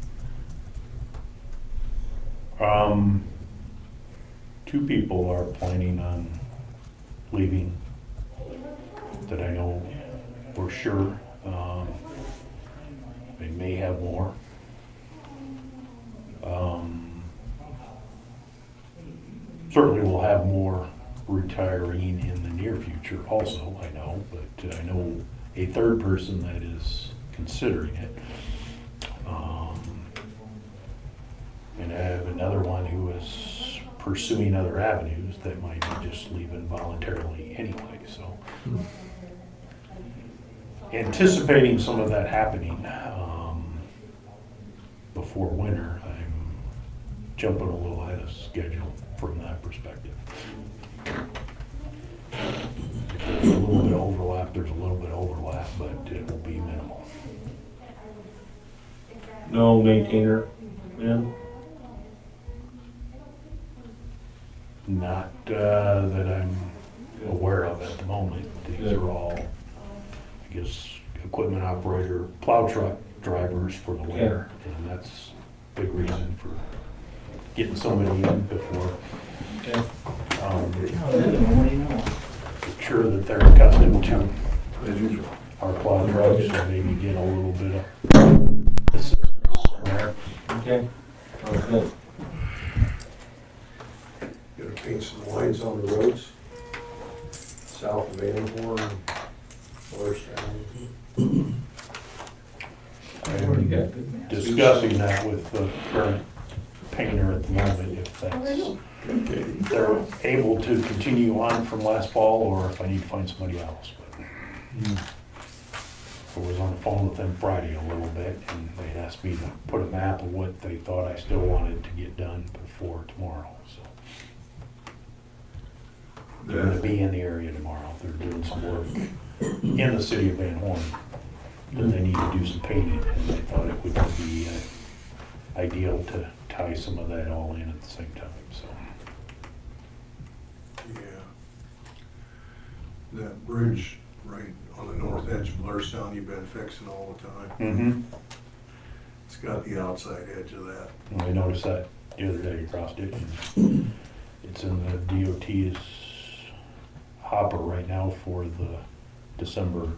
Two people are planning on leaving that I know for sure. They may have more. Certainly we'll have more retiring in the near future also, I know, but I know a third person that is considering it. And I have another one who is pursuing other avenues that might be just leaving voluntarily anyway, so. Anticipating some of that happening before winter, I'm jumping a little ahead of schedule from that perspective. If there's a little bit of overlap, there's a little bit of overlap, but it will be minimal. No maintainer, man? Not that I'm aware of at the moment. These are all, I guess, equipment operator, plow truck drivers for the winter. And that's a big reason for getting somebody in before. Okay. Sure that they're accustomed to As usual. our plow trucks, so maybe get a little bit of there. Okay. Sounds good. Gonna paint some lines on the roads, south of Van Horn, Orstown. I'm discussing that with the current painter at the moment, if that's, if they're able to continue on from last fall, or if I need to find somebody else. But I was on the phone with them Friday a little bit, and they asked me to put a map of what they thought I still wanted to get done before tomorrow, so. They're gonna be in the area tomorrow, they're doing some work in the city of Van Horn, that they need to do some painting, and they thought it would be ideal to tie some of that all in at the same time, so. Yeah. That bridge right on the north edge of Blairstown, you've been fixing all the time. Mm-hmm. It's got the outside edge of that. I noticed that the other day across it. It's in the DOT's hopper right now for the December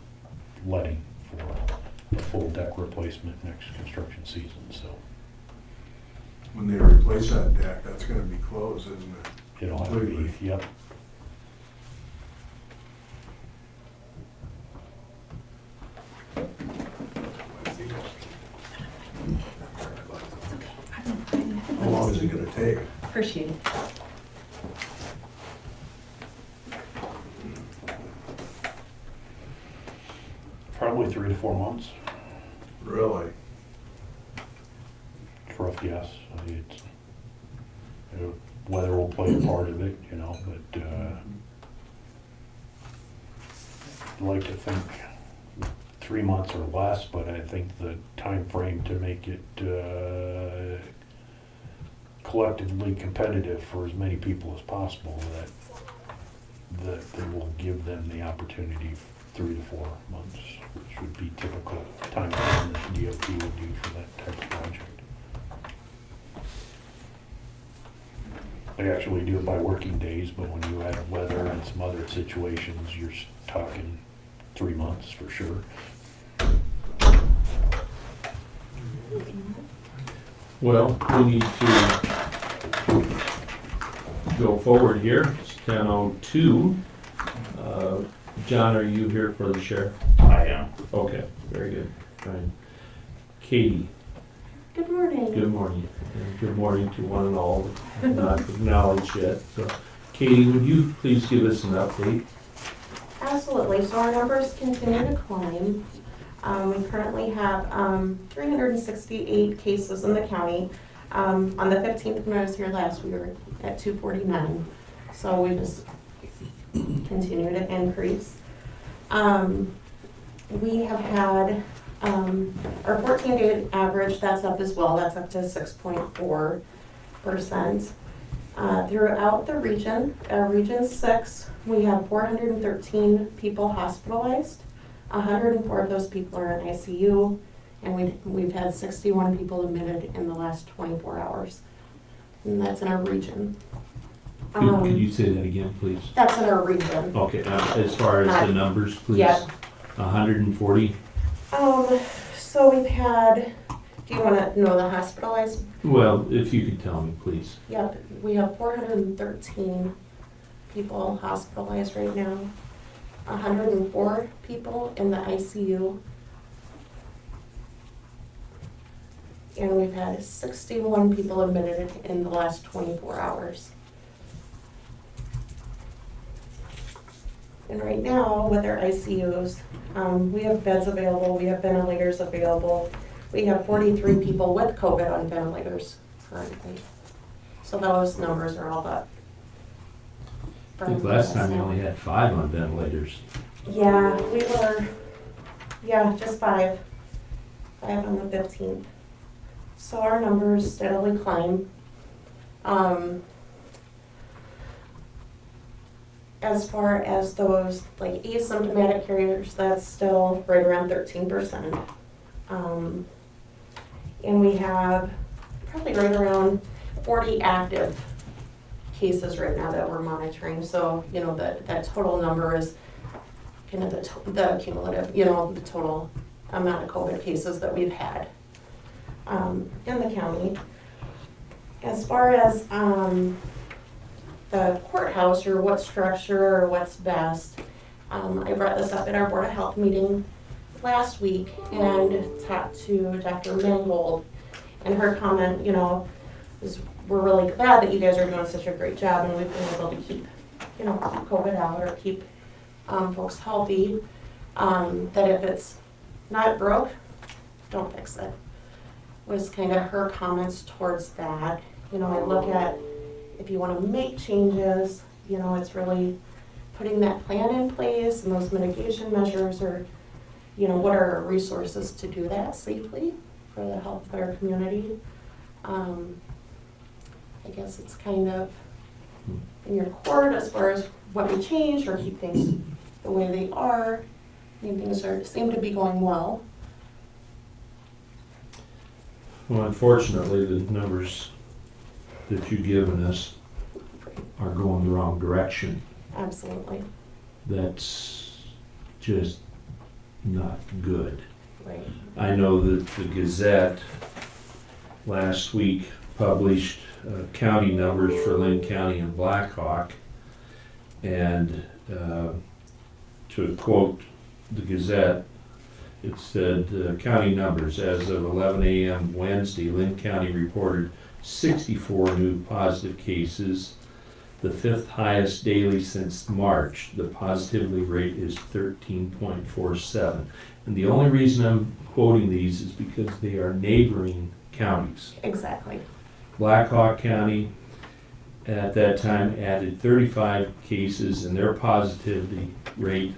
letting for a full deck replacement next construction season, so When they replace that deck, that's gonna be closed, isn't it? it'll have to be, Completely. yep. How long is it gonna take? Appreciate it. Probably 3 to 4 months, Really? it's a rough guess. I mean, it's, weather will play a part of it, you know, but, I'd like to think 3 months or less, but I think the time frame to make it collectively competitive for as many people as possible, that they will give them the opportunity 3 to 4 months, which would be typical time frame that the DOT would do for that type of project. They actually do it by working days, but when you add weather and some other situations, you're talking 3 months for sure. Well, we need to go forward here. It's 10:02. John, are you here for the sheriff? I am. Okay, very good. Fine. Katie, Good morning. good morning. And good morning to one and all that not acknowledged yet. So, Katie, would you please give us an update? Absolutely. So our numbers continue to climb. We currently have 368 cases in the county. On the 15th, when I was here last, we were at 249. So we just continue to increase. We have had our 14-day average, that's up as well. That's up to 6.4%. Throughout the region, Region 6, we have 413 people hospitalized. 104 of those people are in ICU, and we've had 61 people admitted in the last 24 hours. And that's in our region. Could you say that again, please? That's in our region. Okay, as far as the numbers, please? Yeah. 140? So we've had, do you want to know the hospitalized? Well, if you could tell me, please. Yep, we have 413 people hospitalized right now. 104 people in the ICU. And we've had 61 people admitted in the last 24 hours. And right now, with our ICUs, we have beds available, we have ventilators available. We have 43 people with COVID on ventilators currently. So those numbers are all up. I think last time we only had 5 on ventilators. Yeah, we were, just 5. 5 on the 15th. So our numbers steadily climb. As far as those like asymptomatic carriers, that's still right around 13%. And we have probably right around 40 active cases right now that we're monitoring. So, that total number is kind of the cumulative, the total amount of COVID cases that we've had in the county. As far as the courthouse or what structure or what's best, I brought this up at our Board of Health meeting last week and talked to Dr. Mangold, and her comment, is we're really glad that you guys are doing such a great job and we've been able to keep COVID out or keep folks healthy. That if it's not broke, don't fix it. Was kind of her comments towards that. I look at if you want to make changes, it's really putting that plan in place and those mitigation measures, or what are our resources to do that safely for the health of our community. I guess it's kind of in your court as far as what we change or keep things the way they are. I mean, things seem to be going well. Well, unfortunately, the numbers that you've given us are going the wrong direction. Absolutely. That's just not good. Right. I know that the Gazette last week published county numbers for Lynn County and Blackhawk, and to quote the Gazette, it said, county numbers, as of 11 a.m. Wednesday, Lynn County reported 64 new positive cases, the 5th highest daily since March. The positivity rate is 13.47. And the only reason I'm quoting these is because they are neighboring counties. Exactly. Blackhawk County at that time added 35 cases, and their positivity rate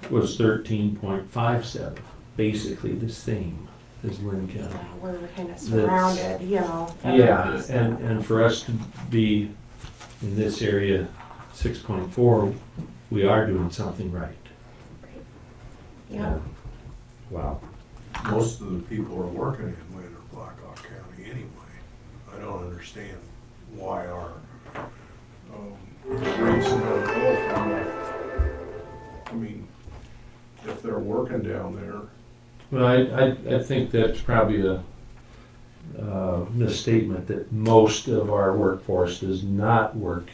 was 13.57, basically the same as Lynn County. Yeah, we're kind of surrounded, Yeah, and for us to be in this area, 6.4, we are doing something right. Yeah. Wow. Most of the people are working in Lynn or Blackhawk County anyway. I don't understand why our working down there. Well, I think that's probably a misstatement that most of our workforce does not work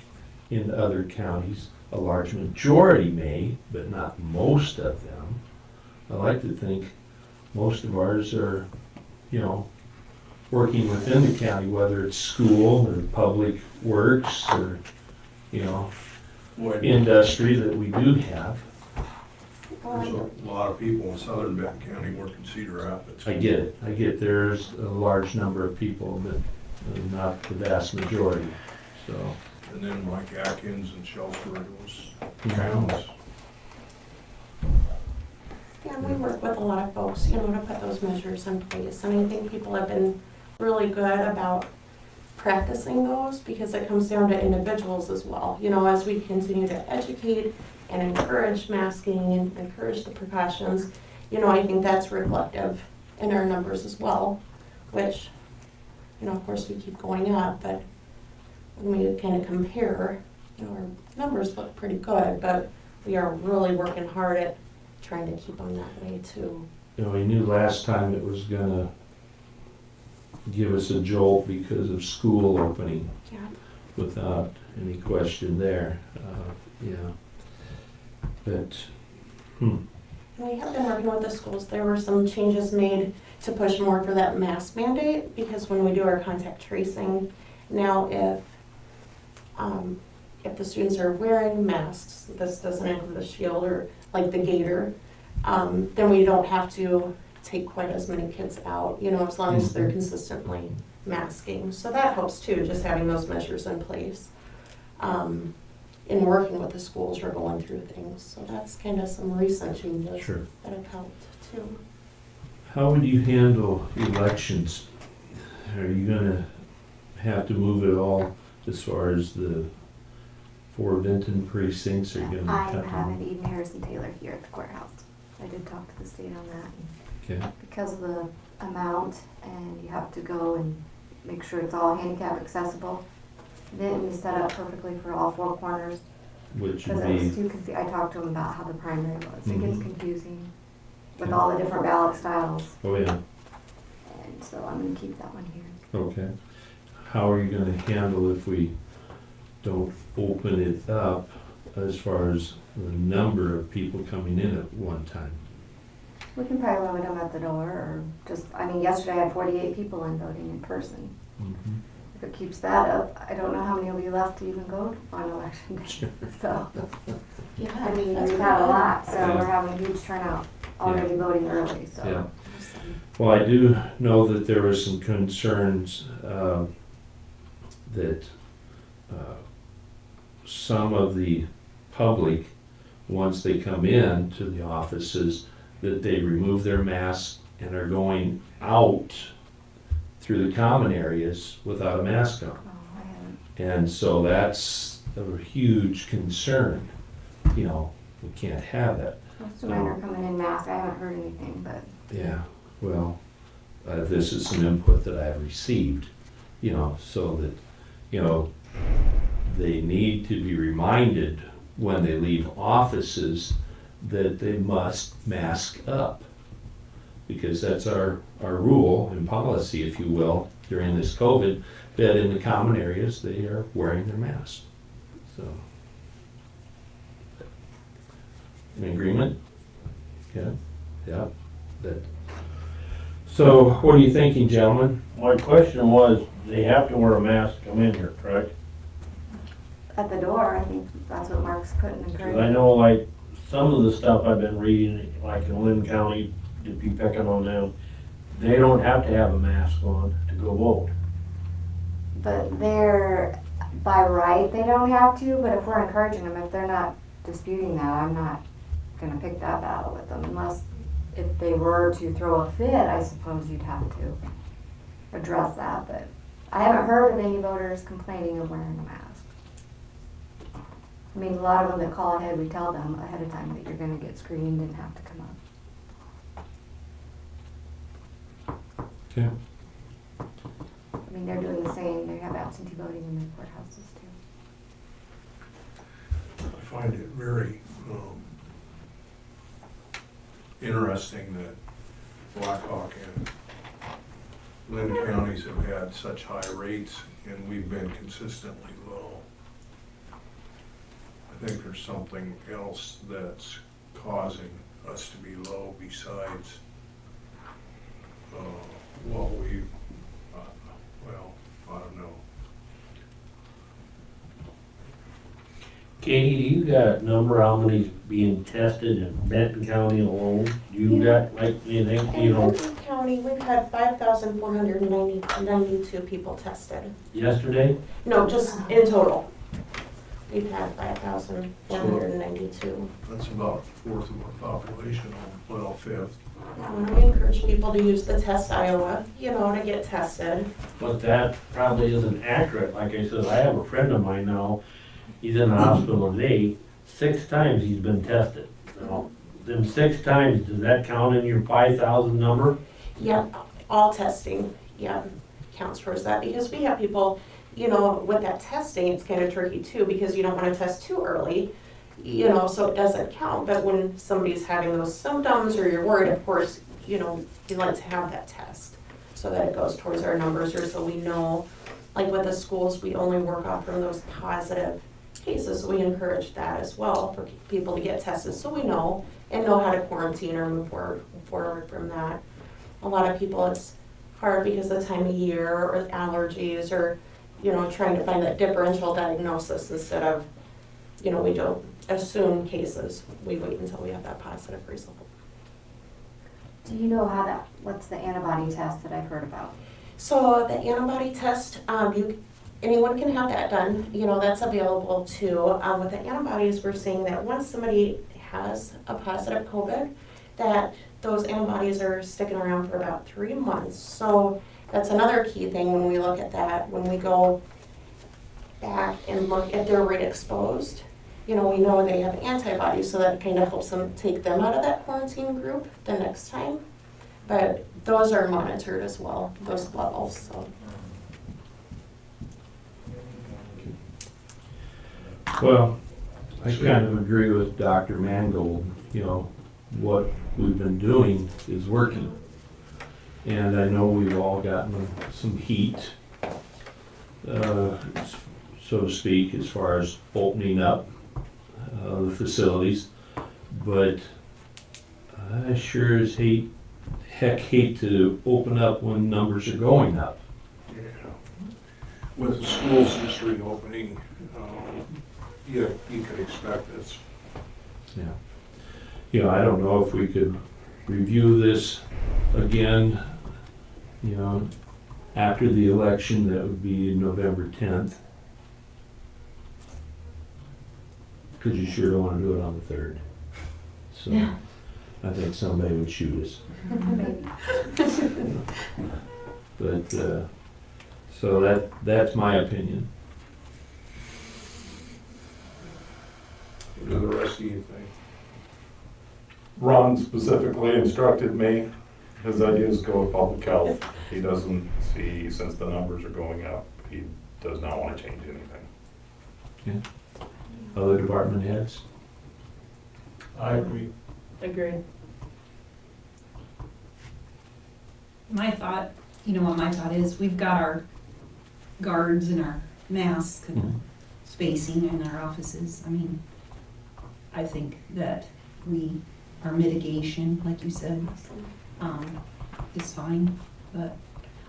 in other counties. A large majority may, but not most of them. I like to think most of ours are, working within the county, whether it's school or public works or, When industry that we do have. there's a lot of people in southern Benton County working Cedar Rapids. I get it. There's a large number of people, but not the vast majority, so. And then like Atkins and Shelford, those towns. Yeah, and we work with a lot of folks, to put those measures in place. And I think people have been really good about practicing those because it comes down to individuals as well. As we continue to educate and encourage masking and encourage the precautions, I think that's reflective in our numbers as well, which, of course we keep going up, but when we kind of compare, our numbers look pretty good, but we are really working hard at trying to keep them that way too. We knew last time it was gonna give us a jolt because of school opening, Yeah. without any question there, yeah. But, And we have been working with the schools. There were some changes made to push more for that mask mandate because when we do our contact tracing, now if the students are wearing masks, this doesn't include the shield or like the gaiter, then we don't have to take quite as many kids out, as long as they're consistently masking. So that helps too, just having those measures in place. In working with the schools, we're going through things. So that's kind of some recent changes sure. that have helped too. How would you handle elections? Are you gonna have to move it all as far as the 4 Benton precincts? Are you gonna I have to have move? Eden Harrison Taylor here at the courthouse. I did talk to the state on that. Okay, Because of the amount, and you have to go and make sure it's all handicap accessible. Then we set up perfectly for all 4 corners, which because would it was be, too I talked to him about how the primary was. It gets Mhm. confusing with Okay. all the different ballot styles, oh yeah, and so I'm gonna keep that one here. okay. How are you gonna handle if we don't open it up as far as the number of people coming in at one time? We can probably limit them at the door, or just, yesterday I had 48 people in voting in person. Mhm. If it keeps that up, I don't know how many will be left to even go on election day. So, Yeah, we've that's had a good. lot, so Yeah. we're having a huge turnout already voting early, so. Yeah. Awesome. Well, I do know that there were some concerns that some of the public, once they come in to the offices, that they remove their masks and are going out through the common areas without a mask on. Oh, I haven't. And so that's a huge concern. We can't have that. Most of mine are coming in masked. I haven't heard anything, but Yeah, well, this is some input that I've received, so that, they need to be reminded when they leave offices that they must mask up. Because that's our rule and policy, if you will, during this COVID, that in the common areas, they are wearing their masks. So. In agreement? Yeah, yeah, that. So what are you thinking, gentlemen? My question was, they have to wear a mask to come in here, correct? at the door, I think that's what Mark's putting in Because I grade. know like some of the stuff I've been reading, like in Lynn County, to be picking on them, they don't have to have a mask on to go vote. But they're, by right, they don't have to, but if we're encouraging them, if they're not disputing that, I'm not gonna pick that battle with them unless if they were to throw a fit, I suppose you'd have to address that, but I haven't heard of any voters complaining of wearing a mask. I mean, a lot of them that call ahead, we tell them ahead of time that you're gonna get screened and have to come up. Okay. I mean, they're doing the same, they have absentee voting in their courthouses too. I find it very interesting that Blackhawk and Lynn counties have had such high rates and we've been consistently low. I think there's something else that's causing us to be low besides, well, I don't know. Katie, do you got a number how many's being tested in Benton County alone? Do you got like anything, you In know, Benton County, we've had 5,492 people tested. yesterday? No, just in total. We've had 5,492. That's about a fourth of our population, well, fifth. And we encourage people to use the Test Iowa, to get tested. But that probably isn't accurate. Like I said, I have a friend of mine now, he's in the hospital today, 6 times he's been tested. Now, them 6 times, does that count in your 5,000 number? Yep, all testing, counts towards that, because we have people, with that testing, it's kind of tricky too, because you don't want to test too early, so it doesn't count. But when somebody's having those symptoms or you're worried, of course, you like to have that test so that it goes towards our numbers, or so we know, like with the schools, we only work off from those positive cases, so we encourage that as well for people to get tested, so we know and know how to quarantine or move forward from that. A lot of people, it's hard because of the time of year or allergies or, trying to find that differential diagnosis instead of, we don't assume cases. We wait until we have that positive result. Do you know what's the antibody test that I've heard about? So the antibody test, anyone can have that done, that's available too. With the antibodies, we're seeing that once somebody has a positive COVID, that those antibodies are sticking around for about 3 months. So that's another key thing when we look at that, when we go back and look at their rate exposed, we know they have antibodies, so that kind of helps them take them out of that quarantine group the next time. But those are monitored as well, those levels, so. Well, I kind of agree with Dr. Mangold, what we've been doing is working. And I know we've all gotten some heat, so to speak, as far as opening up the facilities. But I sure as heck hate to open up when numbers are going up. Yeah. With the schools just reopening, you could expect this. Yeah. I don't know if we could review this again, after the election. That would be November 10th. Because you sure don't want to do it on the 3rd. So Yeah. I think somebody would shoot us. But, so that's my opinion. What do the rest of you think? Ron specifically instructed me, his ideas go with public health. He doesn't see, since the numbers are going up, he does not want to change anything. Other department heads? I agree. Agreed. My thought, what my thought is, we've got our guards and our masks and spacing in our offices. I think that our mitigation, like you said, is fine. But,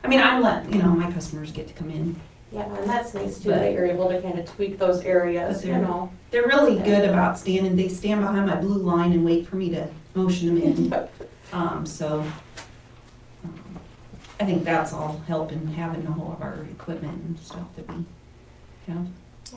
I'm letting, my customers get to come in. Yeah, and that's nice too, that you're able to kind of tweak those areas, But they're really good about they stand behind my blue line and wait for me to motion them in. I think that's all helping, having all of our equipment and stuff that we have.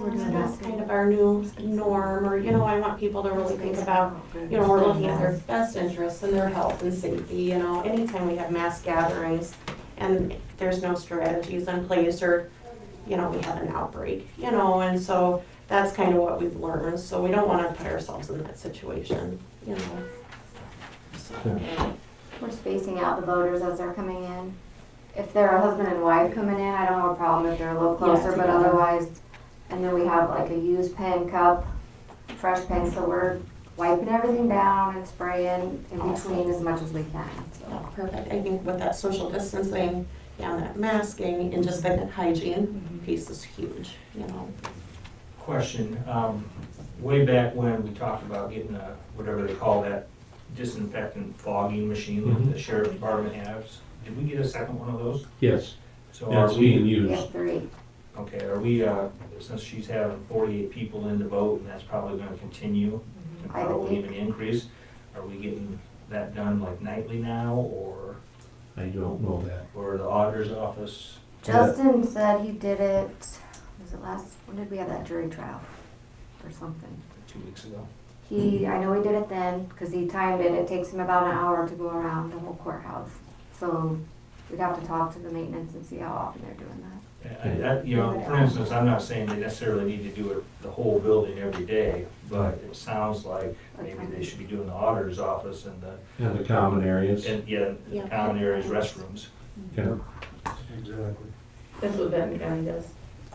And that's kind of our new norm, or, I want people to really think about, we're looking at their best interests and their health and safety, anytime we have mass gatherings and there's no strategies in place, or, we have an outbreak, and so that's kind of what we've learned, so we don't want to put ourselves in that situation, So, We're spacing out the voters as they're coming in. If they're a husband and wife coming in, I don't have a problem if they're a little closer, but together. otherwise, and then we have like a used pen cup, fresh pen, so we're wiping everything down and spraying in between as much as we can, so. Oh, perfect. I think with that social distancing and that masking and just the hygiene piece is huge, you know. Question, way back when we talked about getting a, whatever they call that disinfectant fogging machine that the sheriff's department has, did we get a second one of those? Yes, So yeah, are it's we, being We used. have 3. okay, are we, since she's having 48 people in to vote, and that's probably gonna continue, and I would probably think. even increase, are we getting that done like nightly now, I don't know that. or the auditor's office? Justin said he did it, was it when did we have that jury trial or something? 2 weeks ago. I know he did it then, because he timed it, it takes him about an hour to go around the whole courthouse. So we'd have to talk to the maintenance and see how often they're doing that. You know, for instance, I'm not saying they necessarily need to do it, the whole building every day, but it sounds like maybe they should be doing the auditor's office and And the common areas. Yeah. common areas, restrooms. Yeah. Exactly. That's what Benton County does.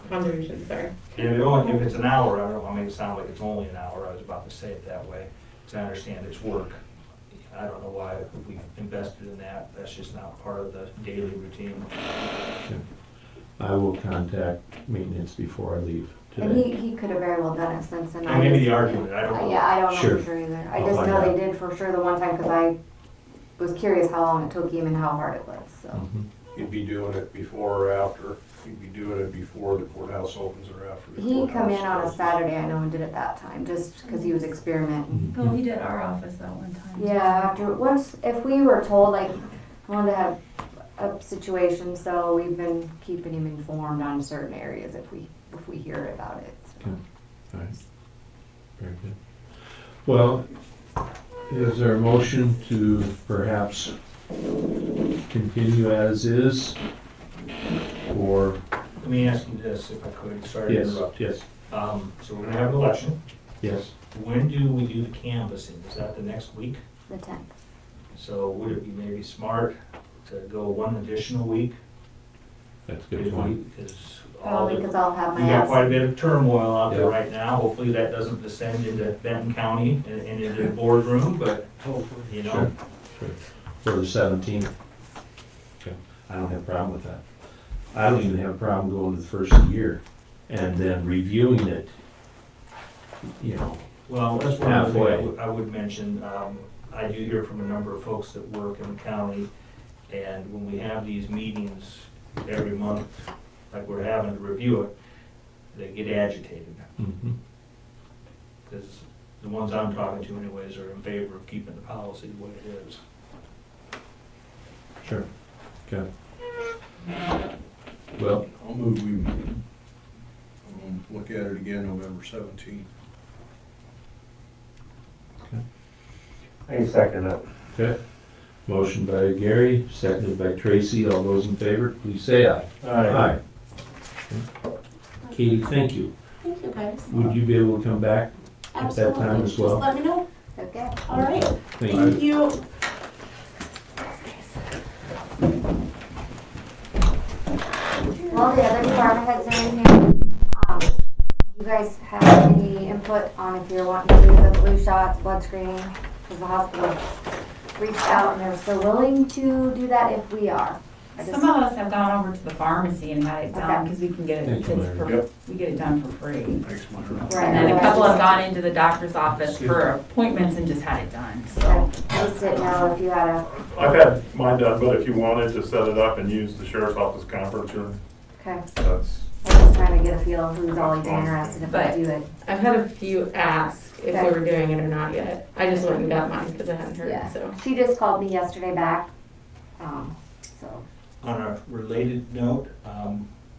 Conservation, sorry. And if it's an hour, I don't want to make it sound like it's only an hour, I was about to say it that way, because I understand it's work. I don't know why we invested in that, that's just not part of the daily routine. I will contact maintenance before I leave And today. he could have very well done it since then. And maybe the argument, I don't know. Yeah, I don't know Sure. for sure either. I I'll just find know they out. did for sure the one time, because I was curious how long it took him and how hard it was, so. Mhm. You'd be doing it before or after, you'd be doing it before the courthouse opens or after the He courthouse come in on a closes. Saturday, I know, and did it that time, just because he was experimenting. Oh, he did our office that one time. Yeah, if we were told, like, I wanted to have a situation, so we've been keeping him informed on certain areas if we hear about it. So. Okay. All right. Very good. Well, is there a motion to perhaps continue as is? Or, Let me ask you this, if I could, sorry to yes, interrupt. yes, So we're gonna have an election, yes. when do we do the canvassing, is that the next week? The 10th. So would it be maybe smart to go one additional week? That's a good point. Because Probably because I'll have we my got quite a absence. bit of turmoil out there Yeah. right now. Hopefully that doesn't descend into Benton County and into the boardroom, but, you know. Sure. For the 17th. Okay, I don't have a problem with that. I don't even have a problem going to the first of the year and then reviewing it, you know. Well, that's one of the Halfway. things I would mention. I do hear from a number of folks that work in the county, and when we have these meetings every month, like we're having to review it, they get agitated. Mhm. Because the ones I'm talking to anyways are in favor of keeping the policy the way it is. Sure, okay. Well, I'll move we, look at it again November 17th. I second it. okay. Motion by Gary, seconded by Tracy. All those in favor, please say aye. Aye. Okay. Katie, thank you. Thank you, guys. Would you be able to come back at that time Absolutely. as well? Just let me know. Okay. All right. Thank you. Thank you. Well, the other department heads are in here. You guys have any input on if you're wanting to do the flu shots, blood screening? Because the hospital reached out and they're still willing to do that if we are. I just- Some of us have gone over to the pharmacy and had it done, Okay. because we can get it, Thank you, it's for, Yep. we get it done for free. Thanks, Myra. Right. And then a couple have gone into the doctor's office for appointments and just had it done, so. Okay. I just didn't know if you had a, I've had mine done, but if you wanted to set it up and use the sheriff's office conference room, okay. that's, I'm just trying to get a feel of who's all even interested if I do it. I've had a few ask if we were doing it or not yet. I just went and got mine because I hadn't Yeah. heard, so. She just called me yesterday back. So, On a related note,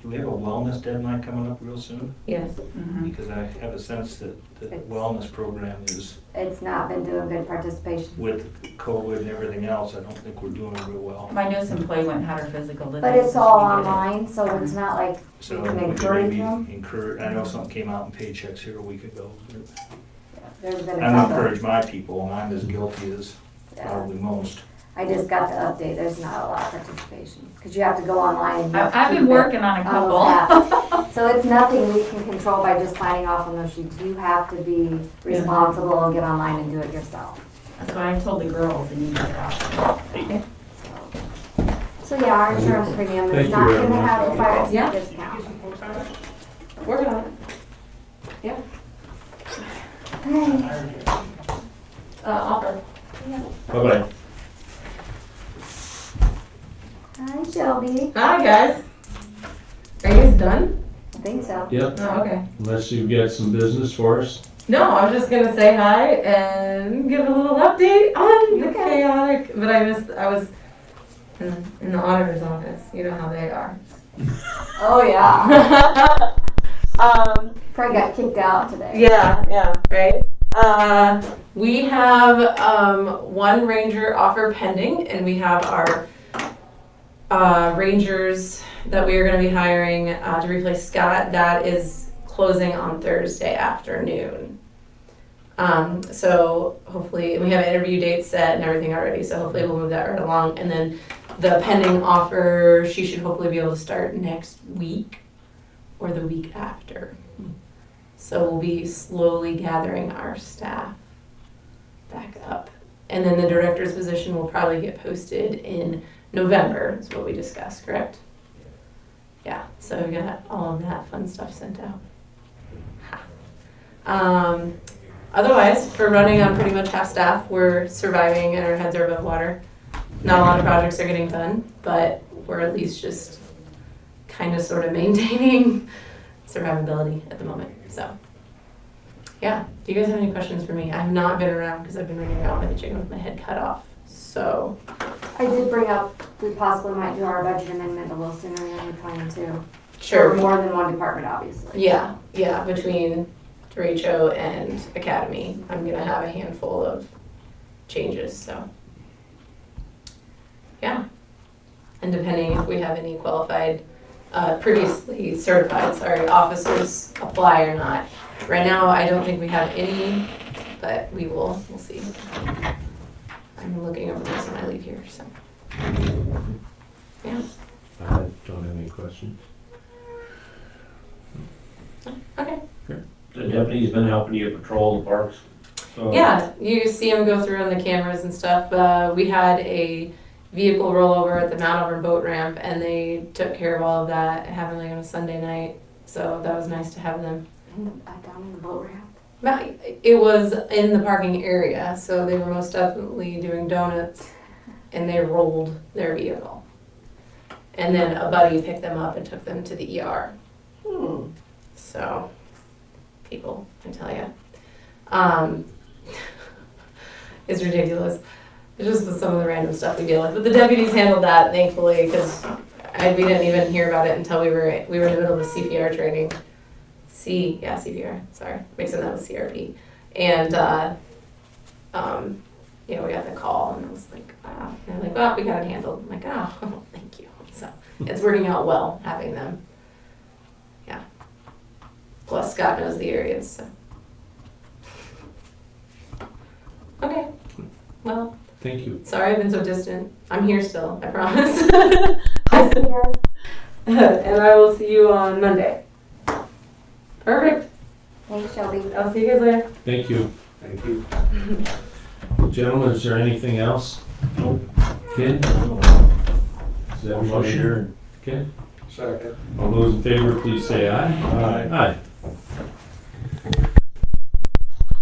do we have a wellness deadline coming up real soon? Yes. Mhm. Because I have a sense that the wellness program is, it's not been doing good participation. with COVID and everything else, I don't think we're doing real well. My newest employee went and had her physical today. But it's all online, so it's not like So you we can could encourage maybe them. encourage, I know something came out in paychecks here a week ago. There's been a I couple. encourage my people, and I'm as guilty as Yeah. probably most. I just got the update, there's not a lot of participation, because you have to go online. and I've been keep it working on a on couple. those apps. So it's nothing we can control by just signing off on those sheets. You have to be responsible and get online and do it yourself. That's what I told the girls, and you guys are So yeah, our insurance premium Thank is you not very gonna much. have a fire Yeah. discount. Working on it. Offer. Bye-bye. Hi Shelby. Hi, guys. Are you guys done? I think so. Yep, Oh, okay. unless you've got some business for us. No, I was just gonna say hi and give a little update on the chaotic, but I was in the auditor's office. You know how they are. Oh yeah. Probably got kicked out today. Yeah, right. We have one ranger offer pending, and we have our rangers that we are going to be hiring to replace Scott. That is closing on Thursday afternoon. So hopefully, we have interview dates set and everything already. So hopefully, we'll move that right along. And then the pending offer, she should hopefully be able to start next week or the week after. So we'll be slowly gathering our staff back up. And then the director's position will probably get posted in November, is what we discussed, correct? Yeah, so we got all of that fun stuff sent out. Otherwise, for running on pretty much half staff, we're surviving and our heads are above water. Not a lot of projects are getting done, but we're at least just kind of sort of maintaining survivability at the moment. So, yeah. Do you guys have any questions for me? I've not been around because I've been running around like a chicken with my head cut off. So, I did bring up we possibly might do our budget amendment a little sooner than we planned to. sure. For more than one department, obviously. Yeah, between Derecho and Academy, I'm gonna have a handful of changes, so. Yeah. And depending if we have any qualified, previously certified, officers apply or not. Right now, I don't think we have any, but we'll see. I'm looking over this when I leave here, so. Yeah, I don't have any questions. okay. The deputy's been helping you patrol the parks. So Yeah, you see them go through on the cameras and stuff. We had a vehicle rollover at the Mount Auburn boat ramp, and they took care of all of that. It happened like on a Sunday night, so that was nice to have them. Down in the boat ramp. But it was in the parking area, so they were most definitely doing donuts, and they rolled their vehicle. And then a buddy picked them up and took them to the ER. So, people, I tell you. It's ridiculous. It's just some of the random stuff we deal with. But the deputies handled that, thankfully, because we didn't even hear about it until we were in the middle of CPR training. CPR, sorry, mixing that with CRP. And, we got the call, and I was like, wow. And they're like, well, we got it handled. I'm like, oh, thank you. So, it's working out well, having them. Yeah. Plus, Scott knows the areas, so. Okay, well, Thank you. sorry I've been so distant. I'm here still, I promise. And I will see you on Monday. Perfect. Thanks, Shelby. I'll see you guys later. Thank you. Thank you. Well, gentlemen, is there anything else? Nope. Ken? Is that a motion? Ken? Second. All those in favor, please say aye. Aye. Aye.